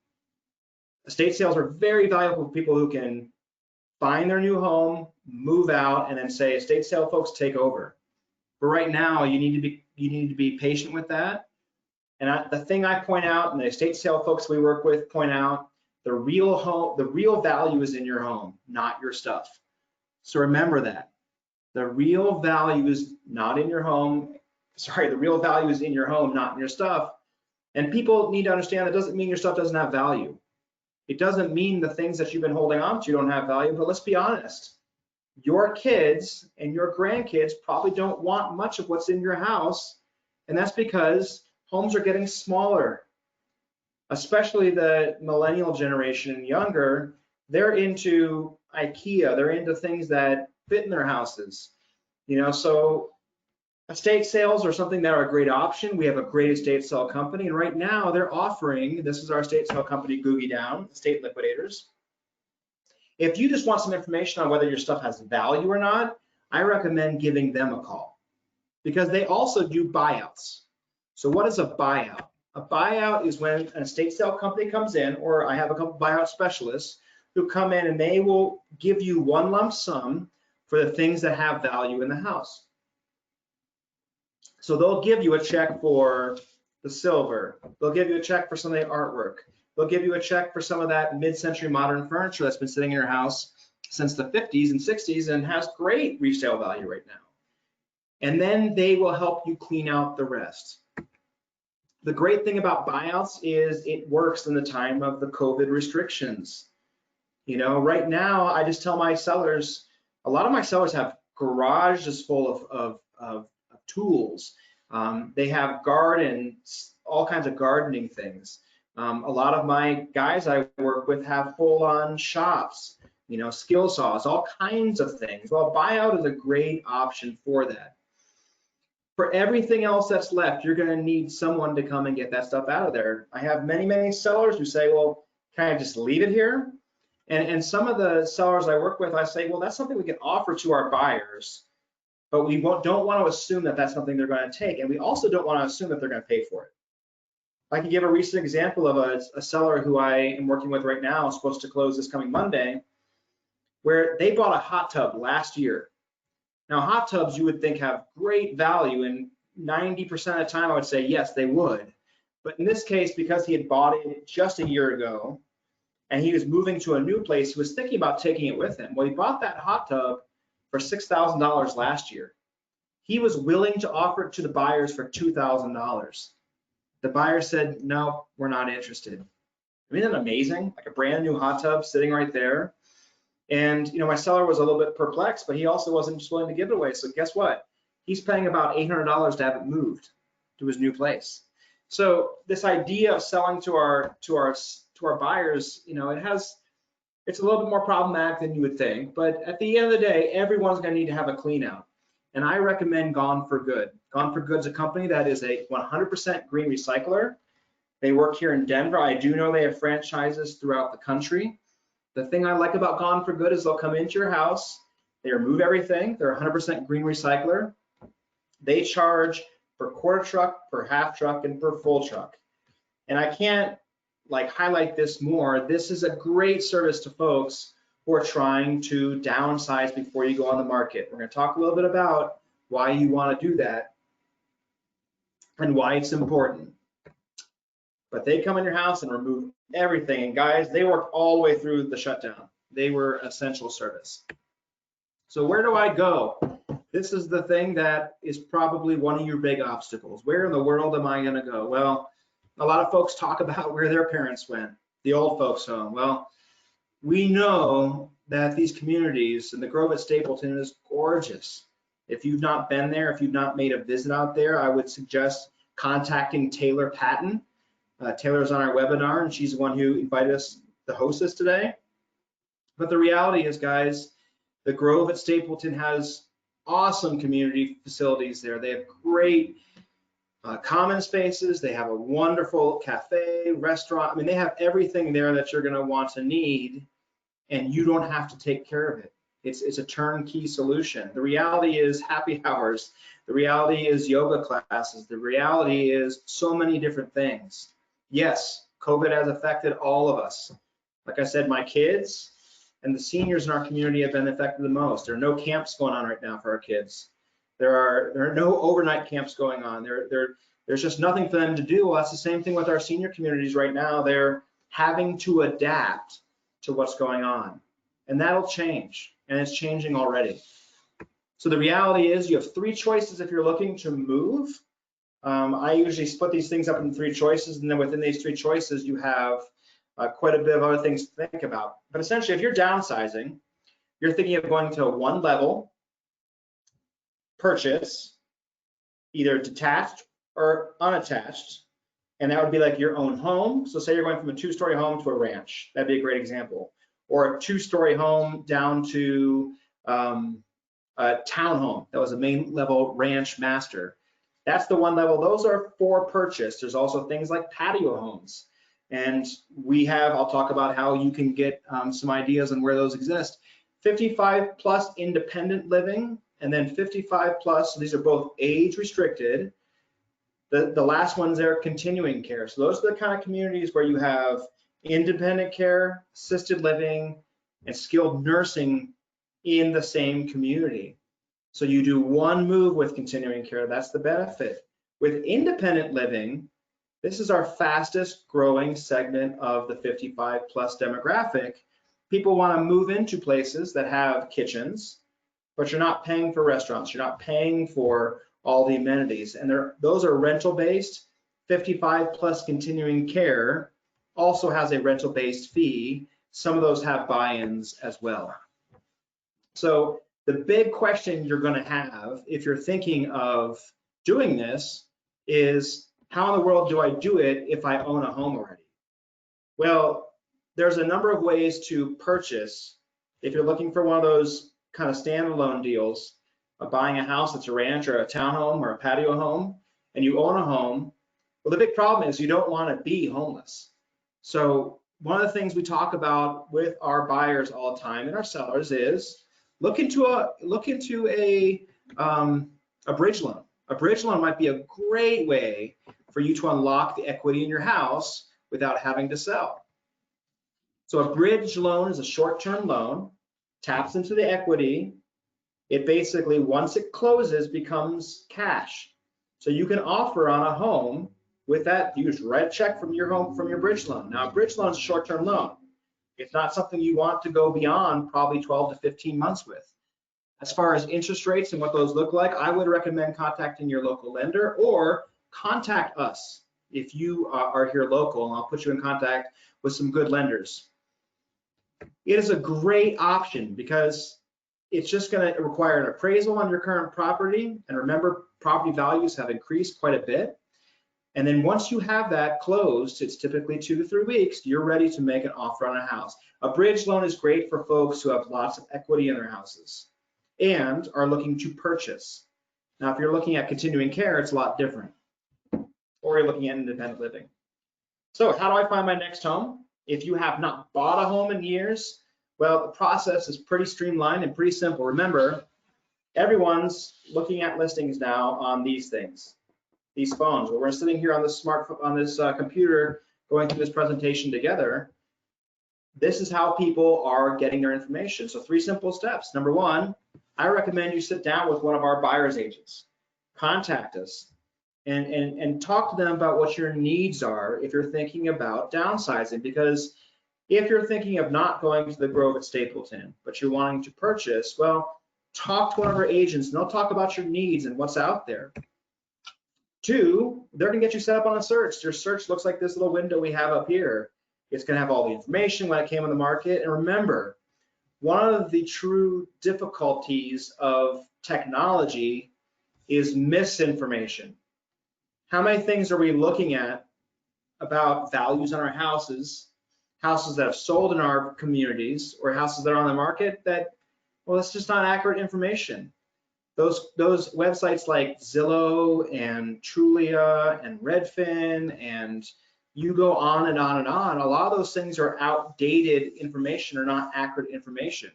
Estate sales are very valuable for people who can find their new home, move out, and then say, estate sale folks, take over. But right now, you need to be patient with that. And the thing I point out, and the estate sale folks we work with point out, The real value is in your home, not your stuff. So remember that. The real value is not in your home. Sorry, the real value is in your home, not in your stuff. And people need to understand that doesn't mean your stuff doesn't have value. It doesn't mean the things that you've been holding on to don't have value, but let's be honest. Your kids and your grandkids probably don't want much of what's in your house, and that's because homes are getting smaller. Especially the millennial generation and younger, they're into IKEA, they're into things that fit in their houses. So estate sales are something that are a great option. We have a great estate sale company, and right now they're offering, this is our estate sale company, Googie Down, Estate Liquidators. If you just want some information on whether your stuff has value or not, I recommend giving them a call because they also do buyouts. So what is a buyout? A buyout is when an estate sale company comes in, or I have a couple buyout specialists who come in and they will give you one lump sum for the things that have value in the house. So they'll give you a check for the silver. They'll give you a check for some of the artwork. They'll give you a check for some of that mid-century modern furniture that's been sitting in your house since the 50s and 60s and has great resale value right now. And then they will help you clean out the rest. The great thing about buyouts is it works in the time of the COVID restrictions. Right now, I just tell my sellers, a lot of my sellers have garages full of tools. They have gardens, all kinds of gardening things. A lot of my guys I work with have full-on shops, skill saws, all kinds of things. Well, buyout is a great option for that. For everything else that's left, you're going to need someone to come and get that stuff out of there. I have many, many sellers who say, well, can I just leave it here? And some of the sellers I work with, I say, well, that's something we can offer to our buyers, but we don't want to assume that that's something they're going to take. And we also don't want to assume that they're going to pay for it. I can give a recent example of a seller who I am working with right now, supposed to close this coming Monday, where they bought a hot tub last year. Now, hot tubs you would think have great value, and 90% of the time I would say yes, they would. But in this case, because he had bought it just a year ago and he was moving to a new place, he was thinking about taking it with him. Well, he bought that hot tub for $6,000 last year. He was willing to offer it to the buyers for $2,000. The buyer said, no, we're not interested. I mean, isn't that amazing? Like a brand new hot tub sitting right there. And my seller was a little bit perplexed, but he also wasn't just willing to give it away. So guess what? He's paying about $800 to have it moved to his new place. So this idea of selling to our buyers, it's a little bit more problematic than you would think. But at the end of the day, everyone's going to need to have a clean out. And I recommend Gone for Good. Gone for Good is a company that is a 100% green recycler. They work here in Denver. I do know they have franchises throughout the country. The thing I like about Gone for Good is they'll come into your house, they remove everything, they're 100% green recycler. They charge per quarter truck, per half truck, and per full truck. And I can't highlight this more. This is a great service to folks who are trying to downsize before you go on the market. We're going to talk a little bit about why you want to do that and why it's important. But they come in your house and remove everything. And guys, they worked all the way through the shutdown. They were essential service. So where do I go? This is the thing that is probably one of your big obstacles. Where in the world am I going to go? Well, a lot of folks talk about where their parents went, the old folks home. Well, we know that these communities, and the Grove at Stapleton is gorgeous. If you've not been there, if you've not made a visit out there, I would suggest contacting Taylor Patton. Taylor's on our webinar, and she's the one who invited us to host this today. But the reality is, guys, the Grove at Stapleton has awesome community facilities there. They have great common spaces. They have a wonderful cafe, restaurant. I mean, they have everything there that you're going to want to need, and you don't have to take care of it. It's a turnkey solution. The reality is happy hours. The reality is yoga classes. The reality is so many different things. Yes, COVID has affected all of us. Like I said, my kids and the seniors in our community have been affected the most. There are no camps going on right now for our kids. There are no overnight camps going on. There's just nothing for them to do. Well, that's the same thing with our senior communities right now. They're having to adapt to what's going on. And that'll change, and it's changing already. So the reality is you have 3 choices if you're looking to move. I usually split these things up into 3 choices, and then within these 3 choices, you have quite a bit of other things to think about. But essentially, if you're downsizing, you're thinking of going to 1 level, purchase, either detached or unattached, and that would be like your own home. So say you're going from a 2-story home to a ranch. That'd be a great example. Or a 2-story home down to a townhome that was a main level ranch master. That's the 1 level. Those are for purchase. There's also things like patio homes. And I'll talk about how you can get some ideas on where those exist. 55 plus independent living, and then 55 plus, so these are both age restricted. The last ones there, continuing care. So those are the kind of communities where you have independent care, assisted living, and skilled nursing in the same community. So you do 1 move with continuing care, that's the benefit. With independent living, this is our fastest growing segment of the 55 plus demographic. People want to move into places that have kitchens, but you're not paying for restaurants, you're not paying for all the amenities, and those are rental based. 55 plus continuing care also has a rental based fee. Some of those have buy-ins as well. So the big question you're going to have if you're thinking of doing this is, how in the world do I do it if I own a home already? Well, there's a number of ways to purchase. If you're looking for one of those kind of standalone deals, buying a house that's a ranch or a townhome or a patio home, and you own a home, well, the big problem is you don't want to be homeless. So one of the things we talk about with our buyers all the time and our sellers is look into a bridge loan. A bridge loan might be a great way for you to unlock the equity in your house without having to sell. So a bridge loan is a short-term loan, taps into the equity. It basically, once it closes, becomes cash. So you can offer on a home with that. You just write a check from your home, from your bridge loan. Now, a bridge loan is a short-term loan. It's not something you want to go beyond probably 12 to 15 months with. As far as interest rates and what those look like, I would recommend contacting your local lender or contact us if you are here local, and I'll put you in contact with some good lenders. It is a great option because it's just going to require an appraisal on your current property. And remember, property values have increased quite a bit. And then once you have that closed, it's typically 2 to 3 weeks, you're ready to make an offer on a house. A bridge loan is great for folks who have lots of equity in their houses and are looking to purchase. Now, if you're looking at continuing care, it's a lot different. Or you're looking at independent living. So how do I find my next home? If you have not bought a home in years, well, the process is pretty streamlined and pretty simple. Remember, everyone's looking at listings now on these things, these phones. Well, we're sitting here on this computer going through this presentation together. This is how people are getting their information. So 3 simple steps. Number 1, I recommend you sit down with one of our buyer's agents. Contact us and talk to them about what your needs are if you're thinking about downsizing. Because if you're thinking of not going to the Grove at Stapleton, but you're wanting to purchase, well, talk to one of our agents and they'll talk about your needs and what's out there. 2, they're gonna get you set up on a search. Your search looks like this little window we have up here. It's gonna have all the information when it came on the market. And remember, one of the true difficulties of technology is misinformation. How many things are we looking at about values on our houses that have sold in our communities, or houses that are on the market that, well, it's just not accurate information. Those websites like Zillow and Trulia and Redfin, and you go on and on and on, a lot of those things are outdated information or not accurate information.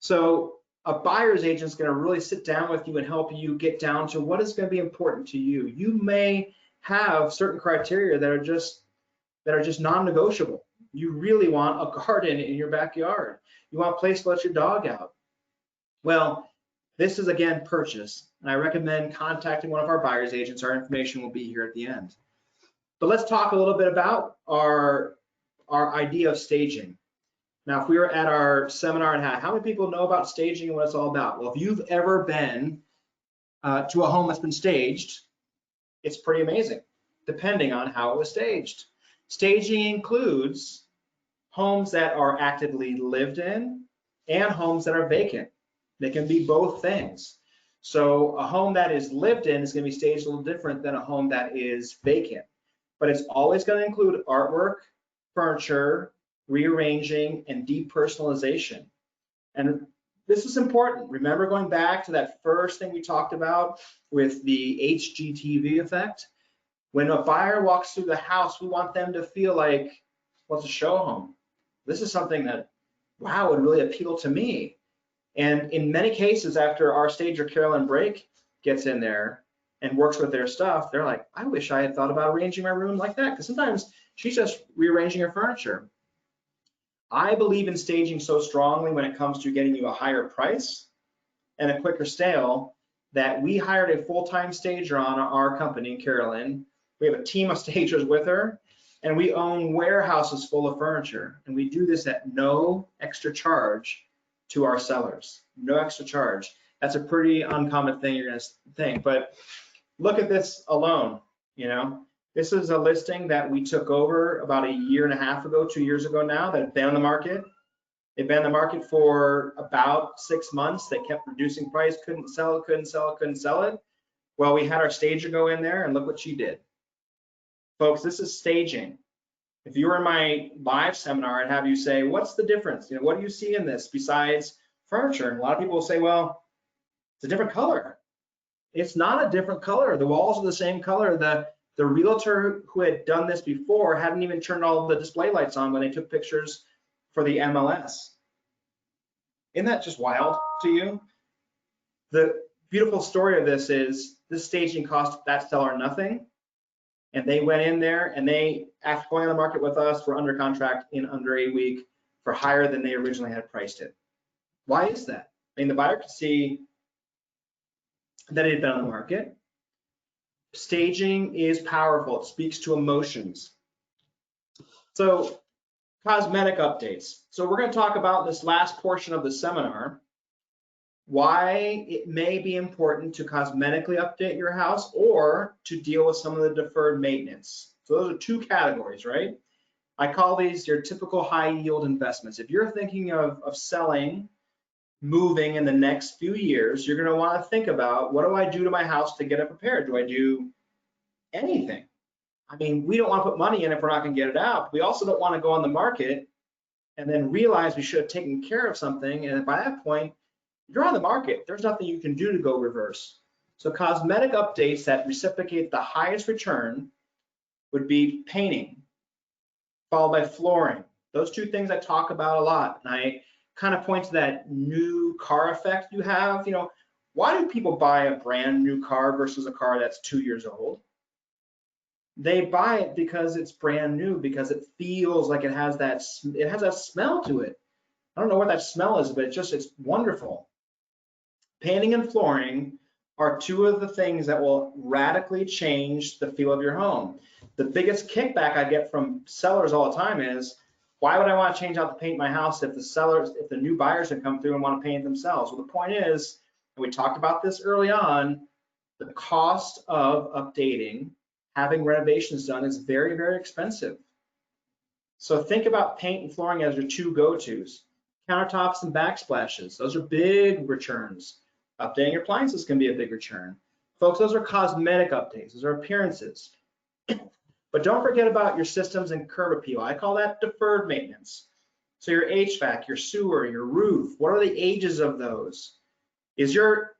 So a buyer's agent is going to really sit down with you and help you get down to what is going to be important to you. You may have certain criteria that are just non-negotiable. You really want a garden in your backyard. You want a place to let your dog out. Well, this is, again, purchase, and I recommend contacting one of our buyer's agents. Our information will be here at the end. But let's talk a little bit about our idea of staging. Now, if we were at our seminar and how many people know about staging and what it's all about? Well, if you've ever been to a home that's been staged, it's pretty amazing, depending on how it was staged. Staging includes homes that are actively lived in and homes that are vacant. They can be both things. So a home that is lived in is going to be staged a little different than a home that is vacant. But it's always going to include artwork, furniture, rearranging, and depersonalization. And this is important. Remember going back to that first thing we talked about with the HGTV effect? When a buyer walks through the house, we want them to feel like, well, it's a show home. This is something that, wow, would really appeal to me. And in many cases, after our stager, Carolyn Brake, gets in there and works with their stuff, they're like, I wish I had thought about arranging my room like that, because sometimes she's just rearranging her furniture. I believe in staging so strongly when it comes to getting you a higher price and a quicker sale that we hired a full-time stager on our company, Carolyn. We have a team of stagers with her, and we own warehouses full of furniture. And we do this at no extra charge to our sellers, no extra charge. That's a pretty uncommon thing you're gonna think, but look at this alone, you know. This is a listing that we took over about a year and a half ago, 2 years ago now, that had been on the market. They've been on the market for about 6 months. They kept reducing price, couldn't sell it, couldn't sell it, couldn't sell it. Well, we had our stager go in there and look what she did. Folks, this is staging. If you were in my live seminar, I'd have you say, what's the difference? You know, what do you see in this besides furniture? And a lot of people will say, well, it's a different color. It's not a different color. The walls are the same color. The realtor who had done this before hadn't even turned all the display lights on when they took pictures for the MLS. Isn't that just wild to you? The beautiful story of this is this staging cost that seller nothing. And they went in there and they, after going on the market with us, were under contract in under a week for higher than they originally had priced it. Why is that? I mean, the buyer could see that it had been on the market. Staging is powerful. It speaks to emotions. So cosmetic updates. So we're going to talk about this last portion of the seminar, why it may be important to cosmetically update your house or to deal with some of the deferred maintenance. So those are two categories, right? I call these your typical high yield investments. If you're thinking of selling, moving in the next few years, you're going to want to think about, what do I do to my house to get it prepared? Do I do anything? I mean, we don't want to put money in if we're not going to get it out. We also don't want to go on the market and then realize we should have taken care of something, and by that point, you're on the market. There's nothing you can do to go reverse. So cosmetic updates that reciprocate the highest return would be painting, followed by flooring. Those two things I talk about a lot, and I kind of point to that new car effect you have. You know, why do people buy a brand new car versus a car that's 2 years old? They buy it because it's brand new, because it feels like it has that smell to it. I don't know what that smell is, but it's wonderful. Painting and flooring are two of the things that will radically change the feel of your home. The biggest kickback I get from sellers all the time is, why would I want to change out the paint in my house if the new buyers have come through and want to paint it themselves? Well, the point is, and we talked about this early on, the cost of updating, having renovations done is very, very expensive. So think about paint and flooring as your two go-tos. Countertops and backsplashes, those are big returns. Updating your appliances can be a big return. Folks, those are cosmetic updates, those are appearances. But don't forget about your systems and curb appeal. I call that deferred maintenance. So your HVAC, your sewer, your roof, what are the ages of those? Is your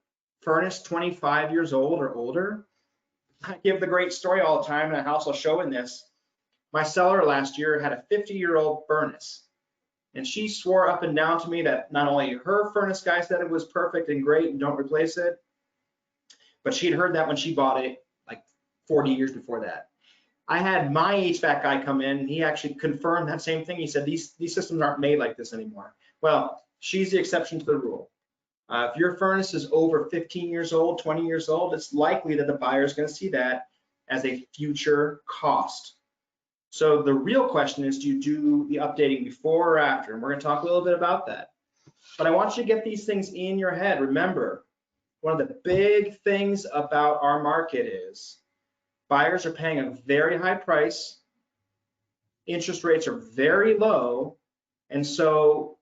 furnace 25 years old or older? I give the great story all the time in a house I'll show in this. My seller last year had a 50-year-old furnace. And she swore up and down to me that not only her furnace guy said it was perfect and great and don't replace it, but she'd heard that when she bought it like 40 years before that. I had my HVAC guy come in and he actually confirmed that same thing. He said, these systems aren't made like this anymore. Well, she's the exception to the rule. If your furnace is over 15 years old, 20 years old, it's likely that the buyer is going to see that as a future cost. So the real question is, do you do the updating before or after? And we're going to talk a little bit about that. But I want you to get these things in your head. Remember, one of the big things about our market is buyers are paying a very high price, interest rates are very low, and so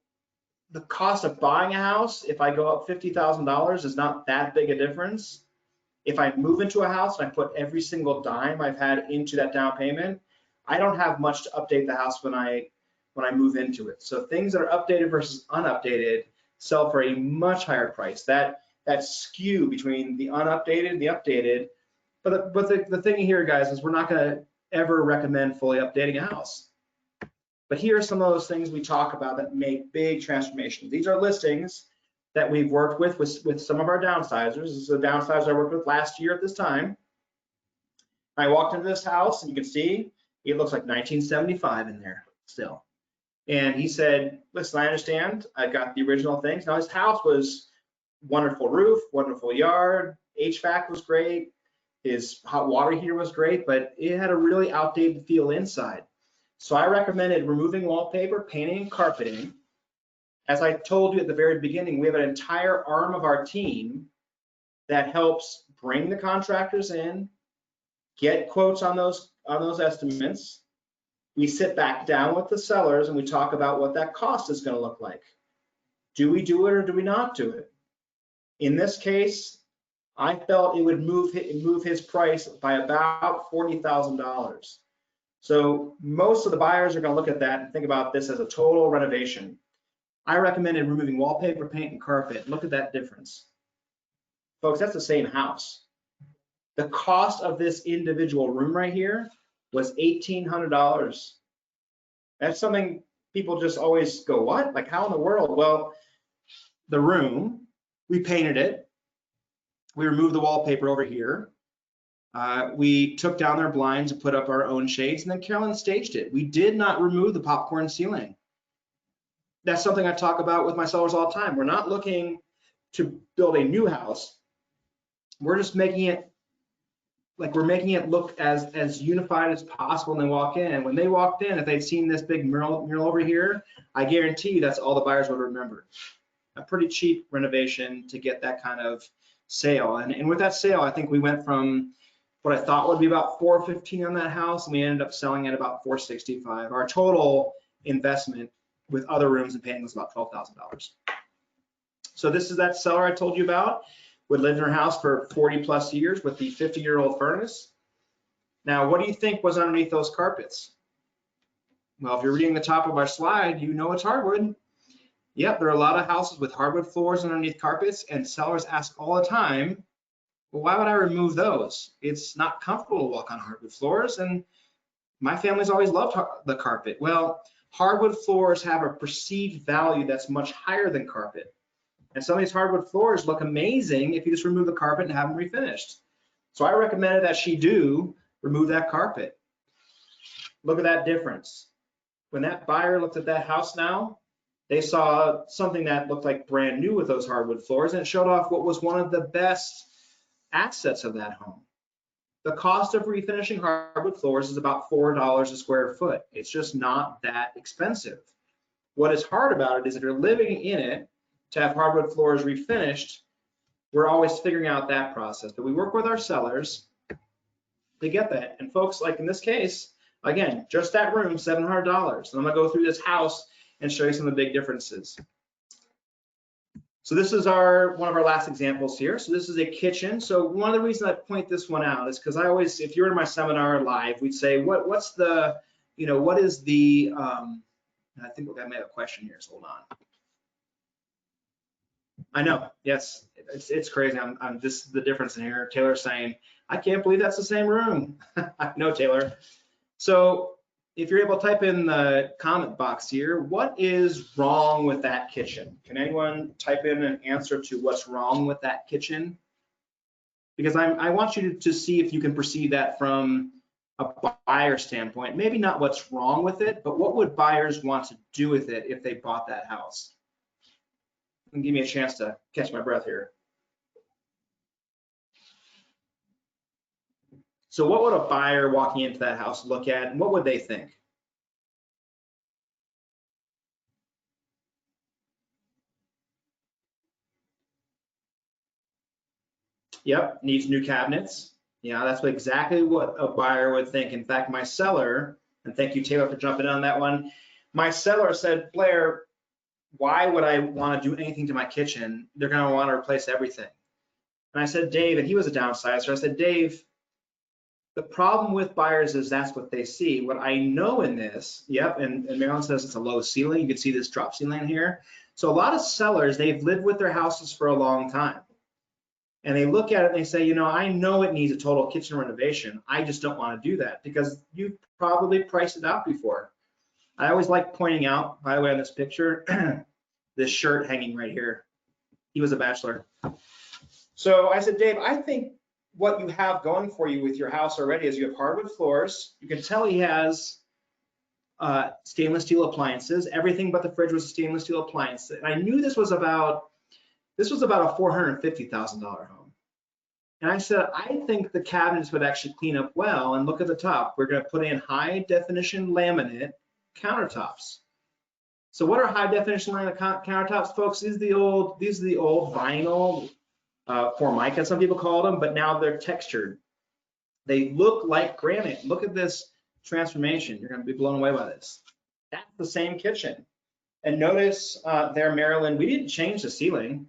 the cost of buying a house, if I go up $50,000, is not that big a difference. If I move into a house and I put every single dime I've had into that down payment, I don't have much to update the house when I move into it. So things that are updated versus unupdated sell for a much higher price. That skew between the unupdated and the updated. But the thing here, guys, is we're not going to ever recommend fully updating a house. But here are some of those things we talk about that make big transformations. These are listings that we've worked with some of our downsizers. This is a downsizer I worked with last year at this time. I walked into this house and you can see it looks like 1975 in there still. And he said, listen, I understand, I've got the original things. Now his house was wonderful roof, wonderful yard, HVAC was great, his hot water heater was great, but it had a really outdated feel inside. So I recommended removing wallpaper, painting, and carpeting. As I told you at the very beginning, we have an entire arm of our team that helps bring the contractors in, get quotes on those estimates. We sit back down with the sellers and we talk about what that cost is going to look like. Do we do it or do we not do it? In this case, I felt it would move his price by about $40,000. So most of the buyers are going to look at that and think about this as a total renovation. I recommended removing wallpaper, paint, and carpet. Look at that difference. Folks, that's the same house. The cost of this individual room right here was $1,800. That's something people just always go, what? Like, how in the world? Well, the room, we painted it. We removed the wallpaper over here. We took down their blinds and put up our own shades, and then Carolyn staged it. We did not remove the popcorn ceiling. That's something I talk about with my sellers all the time. We're not looking to build a new house. We're just making it look as unified as possible when they walk in. And when they walked in, if they'd seen this big mural over here, I guarantee you that's all the buyers would remember. A pretty cheap renovation to get that kind of sale. And with that sale, I think we went from what I thought would be about $415 on that house, and we ended up selling at about $465. Our total investment with other rooms and painting was about $12,000. So this is that seller I told you about. Would live in her house for 40 plus years with the 50-year-old furnace. Now, what do you think was underneath those carpets? Well, if you're reading the top of our slide, you know it's hardwood. Yep, there are a lot of houses with hardwood floors underneath carpets, and sellers ask all the time, well, why would I remove those? It's not comfortable to walk on hardwood floors, and my family's always loved the carpet. Well, hardwood floors have a perceived value that's much higher than carpet. And some of these hardwood floors look amazing if you just remove the carpet and have them refinished. So I recommended that she do remove that carpet. Look at that difference. When that buyer looked at that house now, they saw something that looked like brand new with those hardwood floors, and it showed off what was one of the best assets of that home. The cost of refinishing hardwood floors is about $4 a square foot. It's just not that expensive. What is hard about it is if you're living in it, to have hardwood floors refinished, we're always figuring out that process. But we work with our sellers to get that. And folks, like in this case, again, just that room, $700. And I'm gonna go through this house and show you some of the big differences. So this is one of our last examples here. So this is a kitchen. So one of the reasons I point this one out is because I always, if you're in my seminar live, we'd say, what's the, what is the, I think I may have a question here, so hold on. I know, yes, it's crazy. This is the difference in here. Taylor's saying, I can't believe that's the same room. I know, Taylor. So if you're able to type in the comment box here, what is wrong with that kitchen? Can anyone type in an answer to what's wrong with that kitchen? Because I want you to see if you can perceive that from a buyer standpoint. Maybe not what's wrong with it, but what would buyers want to do with it if they bought that house? And give me a chance to catch my breath here. So what would a buyer walking into that house look at, and what would they think? Yep, needs new cabinets. Yeah, that's exactly what a buyer would think. In fact, my seller, and thank you, Taylor, for jumping in on that one. My seller said, Blair, why would I want to do anything to my kitchen? They're going to want to replace everything. And I said, Dave, and he was a downsizer. I said, Dave, the problem with buyers is that's what they see. What I know in this, yep, and Marilyn says it's a low ceiling. You can see this drop ceiling here. So a lot of sellers, they've lived with their houses for a long time. And they look at it and they say, you know, I know it needs a total kitchen renovation. I just don't want to do that because you've probably priced it out before. I always like pointing out, by the way, on this picture, this shirt hanging right here. He was a bachelor. So I said, Dave, I think what you have going for you with your house already is you have hardwood floors. You can tell he has stainless steel appliances. Everything but the fridge was a stainless steel appliance. And I knew this was about a $450,000 home. And I said, I think the cabinets would actually clean up well. And look at the top. We're going to put in high definition laminate countertops. So what are high definition laminate countertops, folks? These are the old vinyl Formica, some people call them, but now they're textured. They look like granite. Look at this transformation. You're going to be blown away by this. That's the same kitchen. And notice there, Marilyn, we didn't change the ceiling.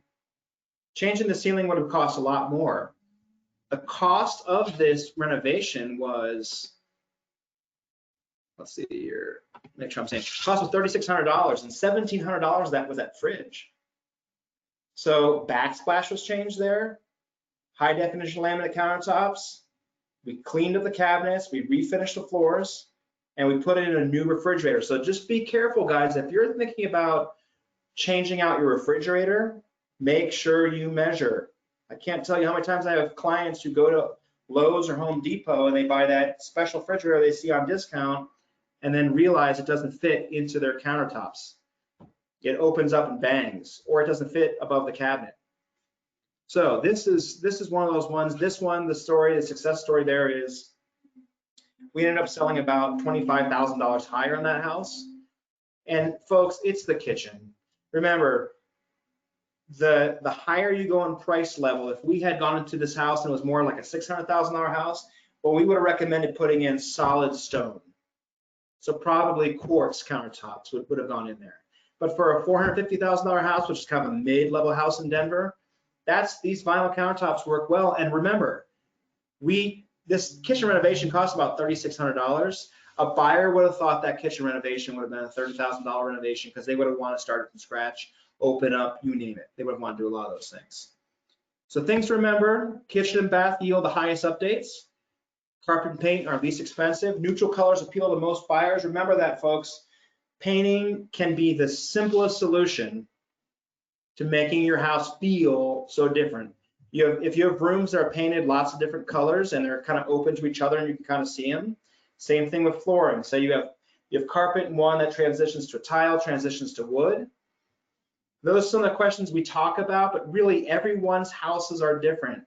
Changing the ceiling would have cost a lot more. The cost of this renovation was, let's see here, make sure I'm saying, cost was $3,600 and $1,700 that was that fridge. So backsplash was changed there, high definition laminate countertops. We cleaned up the cabinets, we refinished the floors, and we put in a new refrigerator. So just be careful, guys. If you're thinking about changing out your refrigerator, make sure you measure. I can't tell you how many times I have clients who go to Lowe's or Home Depot and they buy that special refrigerator they see on discount and then realize it doesn't fit into their countertops. It opens up and bangs, or it doesn't fit above the cabinet. So this is one of those ones. This one, the success story there is we ended up selling about $25,000 higher on that house. And folks, it's the kitchen. Remember, the higher you go in price level, if we had gone into this house and it was more like a $600,000 house, well, we would have recommended putting in solid stone. So probably quartz countertops would have gone in there. But for a $450,000 house, which is kind of a mid-level house in Denver, these vinyl countertops work well. And remember, this kitchen renovation cost about $3,600. A buyer would have thought that kitchen renovation would have been a $30,000 renovation because they would have wanted to start from scratch, open up, you name it. They would have wanted to do a lot of those things. So things to remember: kitchen and bath yield the highest updates. Carpet and paint are least expensive. Neutral colors appeal to most buyers. Remember that, folks. Painting can be the simplest solution to making your house feel so different. If you have rooms that are painted lots of different colors and they're kind of open to each other and you can kind of see them. Same thing with flooring. So you have carpet in one that transitions to tile, transitions to wood. Those are some of the questions we talk about, but really everyone's houses are different.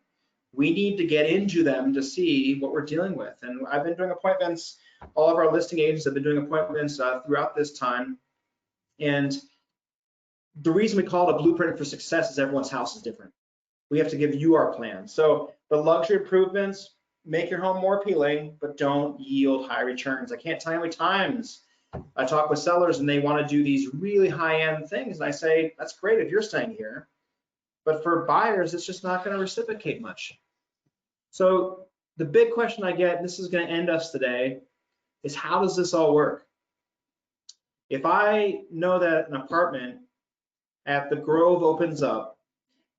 We need to get into them to see what we're dealing with. And I've been doing appointments. All of our listing agents have been doing appointments throughout this time. And the reason we call it a blueprint for success is everyone's house is different. We have to give you our plan. So the luxury improvements, make your home more appealing, but don't yield high returns. I can't tell you how many times I talk with sellers and they want to do these really high-end things. And I say, that's great if you're staying here. But for buyers, it's just not going to reciprocate much. So the big question I get, and this is going to end us today, is how does this all work? If I know that an apartment at the Grove opens up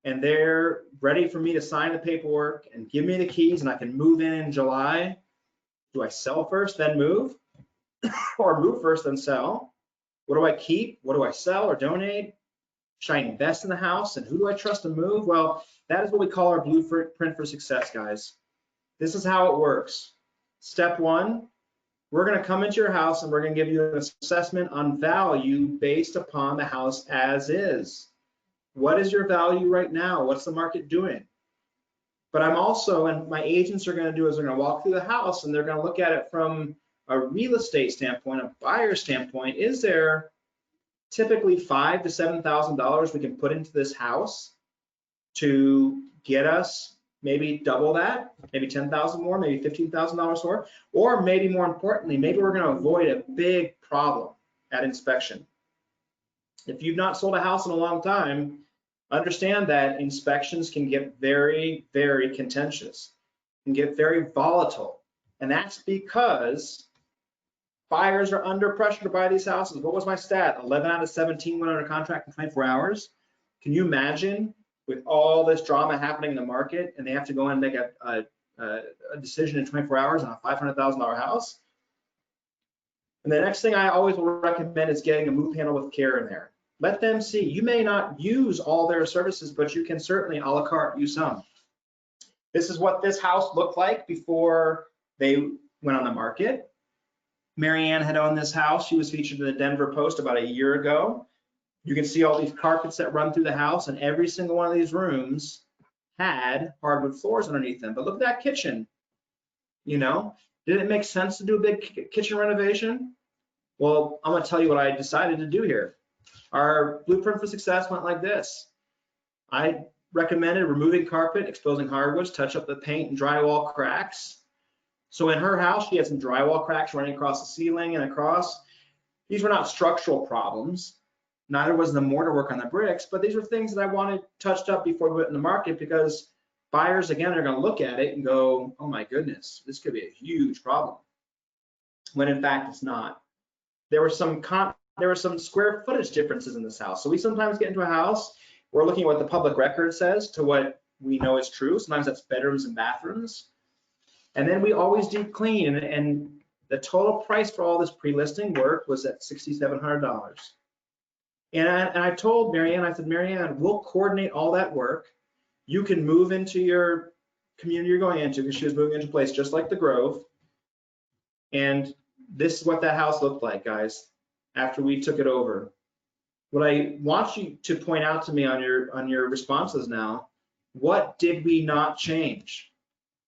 and they're ready for me to sign the paperwork and give me the keys and I can move in July, do I sell first, then move? Or move first, then sell? What do I keep? What do I sell or donate? Should I invest in the house? And who do I trust to move? Well, that is what we call our blueprint for success, guys. This is how it works. Step one, we're going to come into your house and we're going to give you an assessment on value based upon the house as is. What is your value right now? What's the market doing? But I'm also, and my agents are going to do is they're going to walk through the house and they're going to look at it from a real estate standpoint, a buyer standpoint. Is there typically $5,000 to $7,000 we can put into this house to get us maybe double that, maybe 10,000 more, maybe $15,000 more, or maybe more importantly, maybe we're going to avoid a big problem at inspection. If you've not sold a house in a long time, understand that inspections can get very, very contentious, can get very volatile. And that's because buyers are under pressure to buy these houses. What was my stat? 11 out of 17 went under contract in 24 hours. Can you imagine with all this drama happening in the market and they have to go in and make a decision in 24 hours on a $500,000 house? And the next thing I always will recommend is getting a move handle with care in there. Let them see. You may not use all their services, but you can certainly a la carte use some. This is what this house looked like before they went on the market. Marianne had owned this house. She was featured in the Denver Post about a year ago. You can see all these carpets that run through the house, and every single one of these rooms had hardwood floors underneath them. But look at that kitchen. You know, did it make sense to do a big kitchen renovation? Well, I'm going to tell you what I decided to do here. Our blueprint for success went like this. I recommended removing carpet, exposing hardwoods, touch up the paint and drywall cracks. So in her house, she had some drywall cracks running across the ceiling and across. These were not structural problems. Neither was the mortar work on the bricks, but these were things that I wanted touched up before we went in the market because buyers, again, are going to look at it and go, oh my goodness, this could be a huge problem. When in fact, it's not. There were some square footage differences in this house. So we sometimes get into a house, we're looking at what the public record says to what we know is true. Sometimes that's bedrooms and bathrooms. And then we always deep clean. And the total price for all this pre-listing work was at $6,700. And I told Marianne, I said, Marianne, we'll coordinate all that work. You can move into your community you're going into, because she was moving into a place just like the Grove. And this is what that house looked like, guys, after we took it over. What I want you to point out to me on your responses now, what did we not change?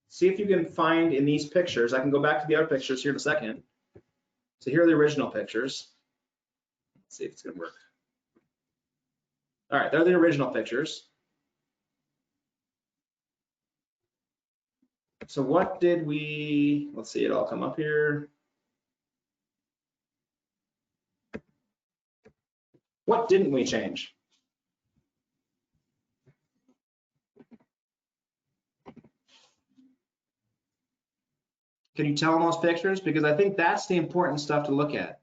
See if you can find in these pictures. I can go back to the other pictures here in a second. So here are the original pictures. Let's see if it's gonna work. All right, they're the original pictures. So what did we, let's see, it'll come up here. What didn't we change? Can you tell in those pictures? Because I think that's the important stuff to look at.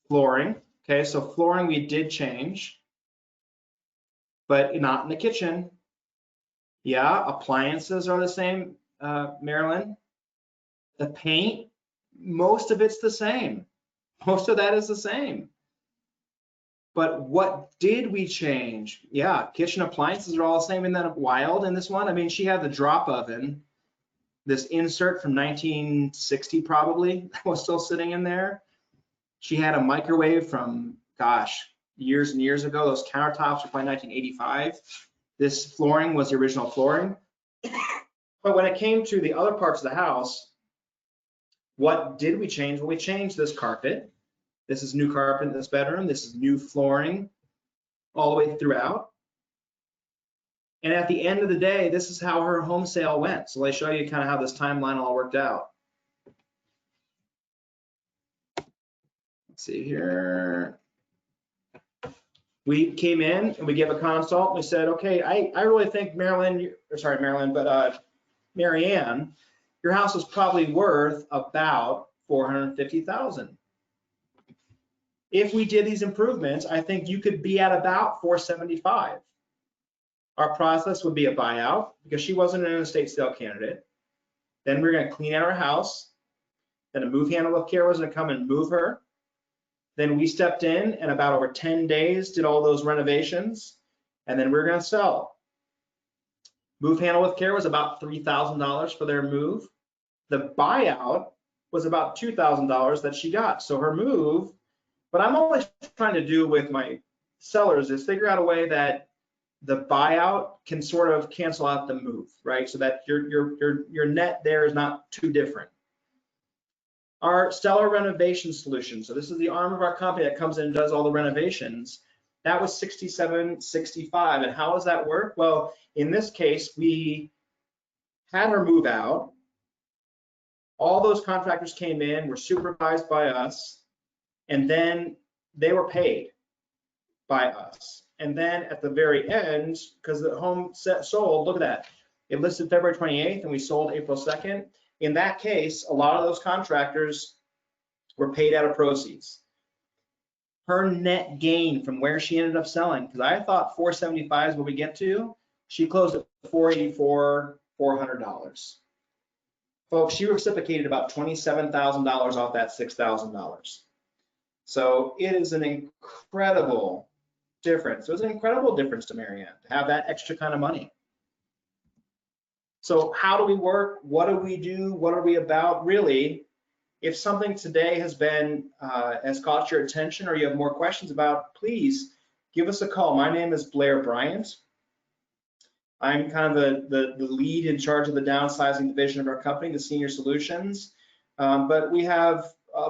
Flooring, okay, so flooring we did change, but not in the kitchen. Yeah, appliances are the same, Marilyn. The paint, most of it's the same. Most of that is the same. But what did we change? Yeah, kitchen appliances are all the same. Isn't that wild in this one? I mean, she had the drop oven, this insert from 1960 probably, that was still sitting in there. She had a microwave from, gosh, years and years ago. Those countertops were probably 1985. This flooring was the original flooring. But when it came to the other parts of the house, what did we change? Well, we changed this carpet. This is new carpet in this bedroom. This is new flooring all the way throughout. And at the end of the day, this is how her home sale went. So let me show you kind of how this timeline all worked out. Let's see here. We came in and we gave a consult. And we said, okay, I really think Marianne, your house is probably worth about $450,000. If we did these improvements, I think you could be at about $475,000. Our process would be a buyout because she wasn't an estate sale candidate. Then we're going to clean out our house. Then a move handle with care was going to come and move her. Then we stepped in and about over 10 days did all those renovations. And then we're going to sell. Move handle with care was about $3,000 for their move. The buyout was about $2,000 that she got. So her move, what I'm always trying to do with my sellers is figure out a way that the buyout can sort of cancel out the move, right? So that your net there is not too different. Our Steller renovation solution. So this is the arm of our company that comes in and does all the renovations. That was $67.65. And how does that work? Well, in this case, we had her move out. All those contractors came in, were supervised by us, and then they were paid by us. And then at the very end, because the home sold, look at that. It listed February 28th and we sold April 2nd. In that case, a lot of those contractors were paid out of proceeds. Her net gain from where she ended up selling, because I thought 475 is what we get to, she closed at 484, $400. Folks, she reciprocated about $27,000 off that $6,000. So it is an incredible difference. It was an incredible difference to Marianne to have that extra kind of money. So how do we work? What do we do? What are we about? Really, if something today has caught your attention or you have more questions about, please give us a call. My name is Blair Bryant. I'm kind of the lead in charge of the downsizing division of our company, the Senior Solutions. But we have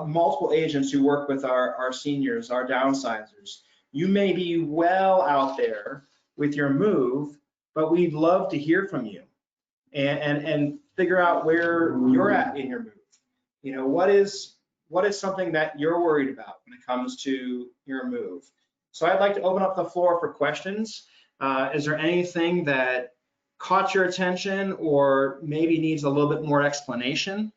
multiple agents who work with our seniors, our downsizers. You may be well out there with your move, but we'd love to hear from you and figure out where you're at in your move. You know, what is something that you're worried about when it comes to your move? So I'd like to open up the floor for questions. Is there anything that caught your attention or maybe needs a little bit more explanation?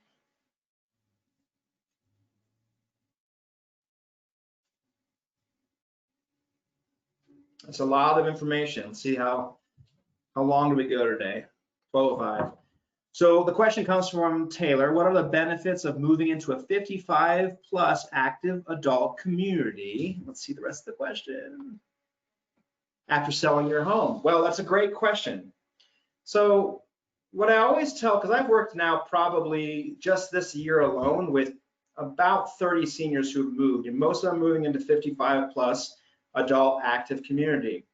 That's a lot of information. Let's see how long do we go today? 12:05. So the question comes from Taylor. What are the benefits of moving into a 55+ active adult community? Let's see the rest of the question. After selling your home? Well, that's a great question. So what I always tell, because I've worked now probably just this year alone with about 30 seniors who've moved, and most of them moving into 55+ adult active community.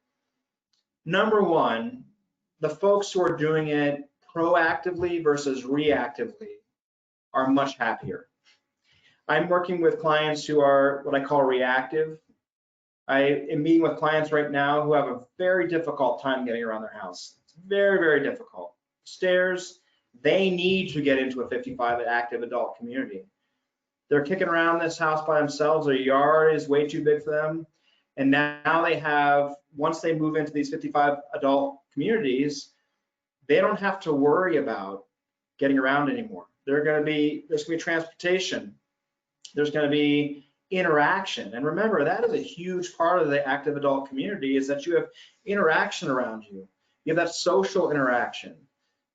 Number one, the folks who are doing it proactively versus reactively are much happier. I'm working with clients who are what I call reactive. I am meeting with clients right now who have a very difficult time getting around their house. It's very, very difficult. Stairs, they need to get into a 55 active adult community. They're kicking around this house by themselves. Their yard is way too big for them. And now they have, once they move into these 55 adult communities, they don't have to worry about getting around anymore. there's going to be transportation. There's going to be interaction. And remember, that is a huge part of the active adult community, is that you have interaction around you. You have that social interaction.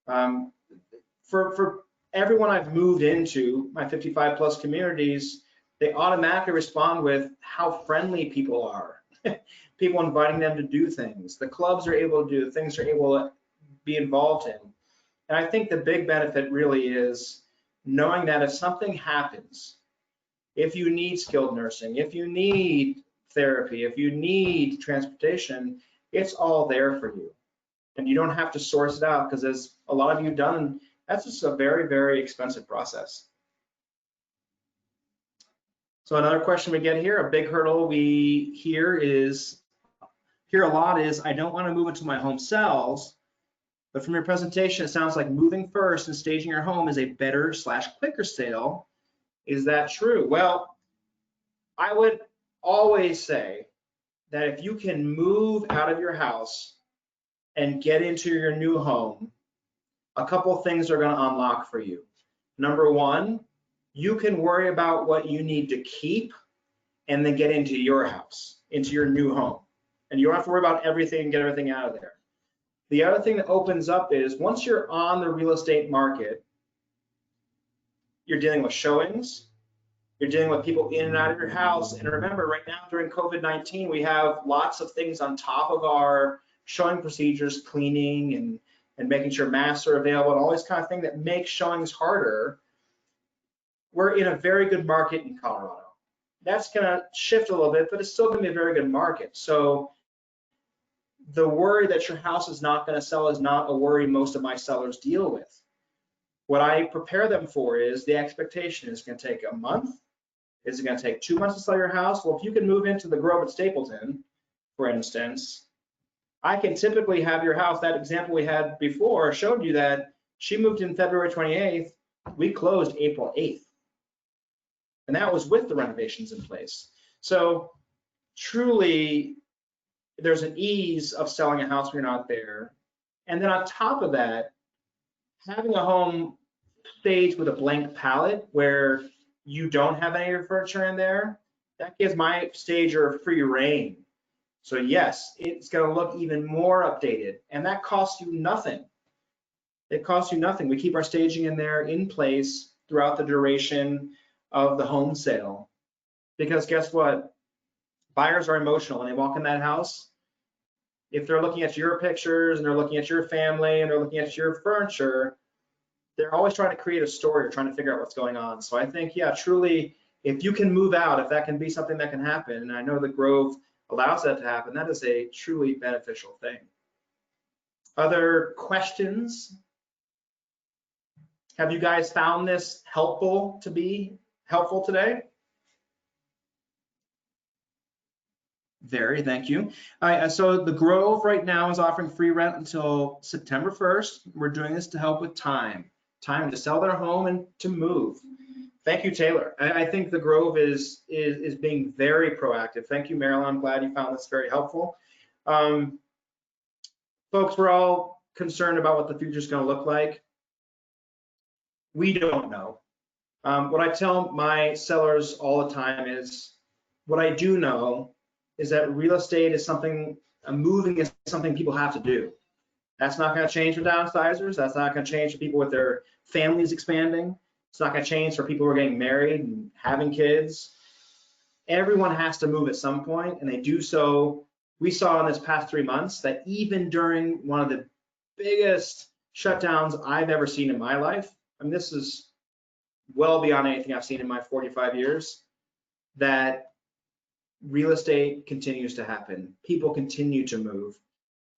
For everyone I've moved into, my 55+ communities, they automatically respond with how friendly people are. People inviting them to do things. The clubs are able to do things they're able to be involved in. And I think the big benefit really is knowing that if something happens, if you need skilled nursing, if you need therapy, if you need transportation, it's all there for you. And you don't have to source it out, because as a lot of you have done, that's just a very, very expensive process. So another question we get here, a big hurdle we hear a lot is, I don't want to move until my home sells, but from your presentation, it sounds like moving first and staging your home is a better / quicker sale. Is that true? Well, I would always say that if you can move out of your house and get into your new home, a couple things are going to unlock for you. Number one, you can worry about what you need to keep and then get into your house, into your new home. And you don't have to worry about everything and get everything out of there. The other thing that opens up is, once you're on the real estate market, you're dealing with showings, you're dealing with people in and out of your house. And remember, right now during COVID-19, we have lots of things on top of our showing procedures, cleaning and making sure masks are available, and all this kind of thing that makes showings harder. We're in a very good market in Colorado. That's going to shift a little bit, but it's still going to be a very good market. So the worry that your house is not going to sell is not a worry most of my sellers deal with. What I prepare them for is the expectation is going to take a month. Is it going to take 2 months to sell your house? Well, if you can move into the Grove at Stapleton, for instance, I can typically have your house, that example we had before showed you that she moved in February 28th. We closed April 8th. And that was with the renovations in place. So truly, there's an ease of selling a house when you're not there. And then on top of that, having a home staged with a blank palette where you don't have any of your furniture in there, that gives my stager free reign. So yes, it's going to look even more updated, and that costs you nothing. It costs you nothing. We keep our staging in there in place throughout the duration of the home sale. Because guess what? Buyers are emotional when they walk in that house. If they're looking at your pictures and they're looking at your family and they're looking at your furniture, they're always trying to create a story or trying to figure out what's going on. So I think, yeah, truly, if you can move out, if that can be something that can happen, and I know the Grove allows that to happen, that is a truly beneficial thing. Other questions? Have you guys found this helpful today? Very, thank you. All right, so the Grove right now is offering free rent until September 1st. We're doing this to help with time to sell their home and to move. Thank you, Taylor. I think the Grove is being very proactive. Thank you, Marilyn. I'm glad you found this very helpful. Folks, we're all concerned about what the future is going to look like. We don't know. What I tell my sellers all the time is, what I do know is that real estate is something, moving is something people have to do. That's not going to change for downsizers. That's not going to change for people with their families expanding. It's not going to change for people who are getting married and having kids. Everyone has to move at some point, and they do so. We saw in this past 3 months that even during one of the biggest shutdowns I've ever seen in my life, I mean, this is well beyond anything I've seen in my 45 years, that real estate continues to happen. People continue to move.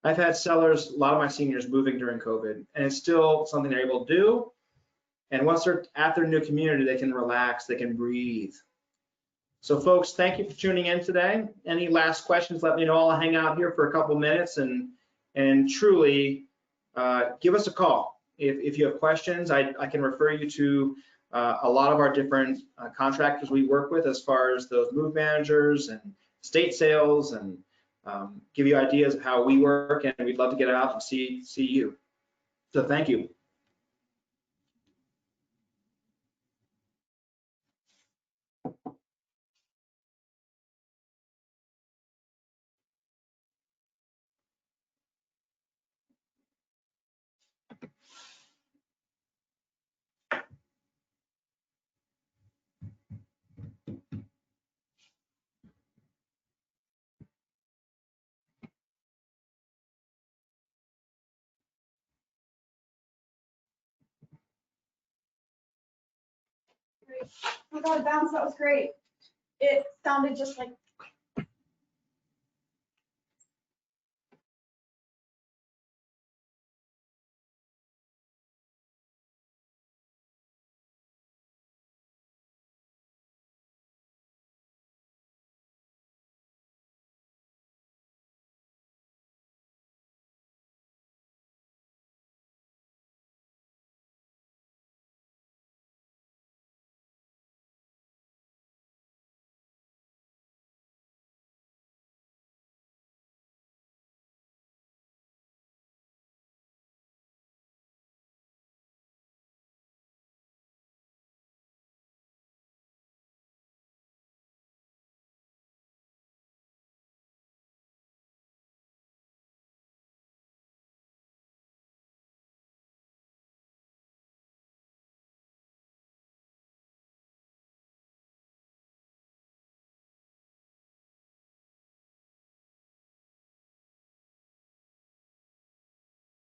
I've had sellers, a lot of my seniors moving during COVID, and it's still something they're able to do. And once they're at their new community, they can relax, they can breathe. So folks, thank you for tuning in today. Any last questions, let me know. I'll hang out here for a couple minutes and truly give us a call. If you have questions, I can refer you to a lot of our different contractors we work with as far as those move managers and estate sales, and give you ideas of how we work, and we'd love to get out and see you. So thank you. Oh my God, Bounce, that was great. It sounded just like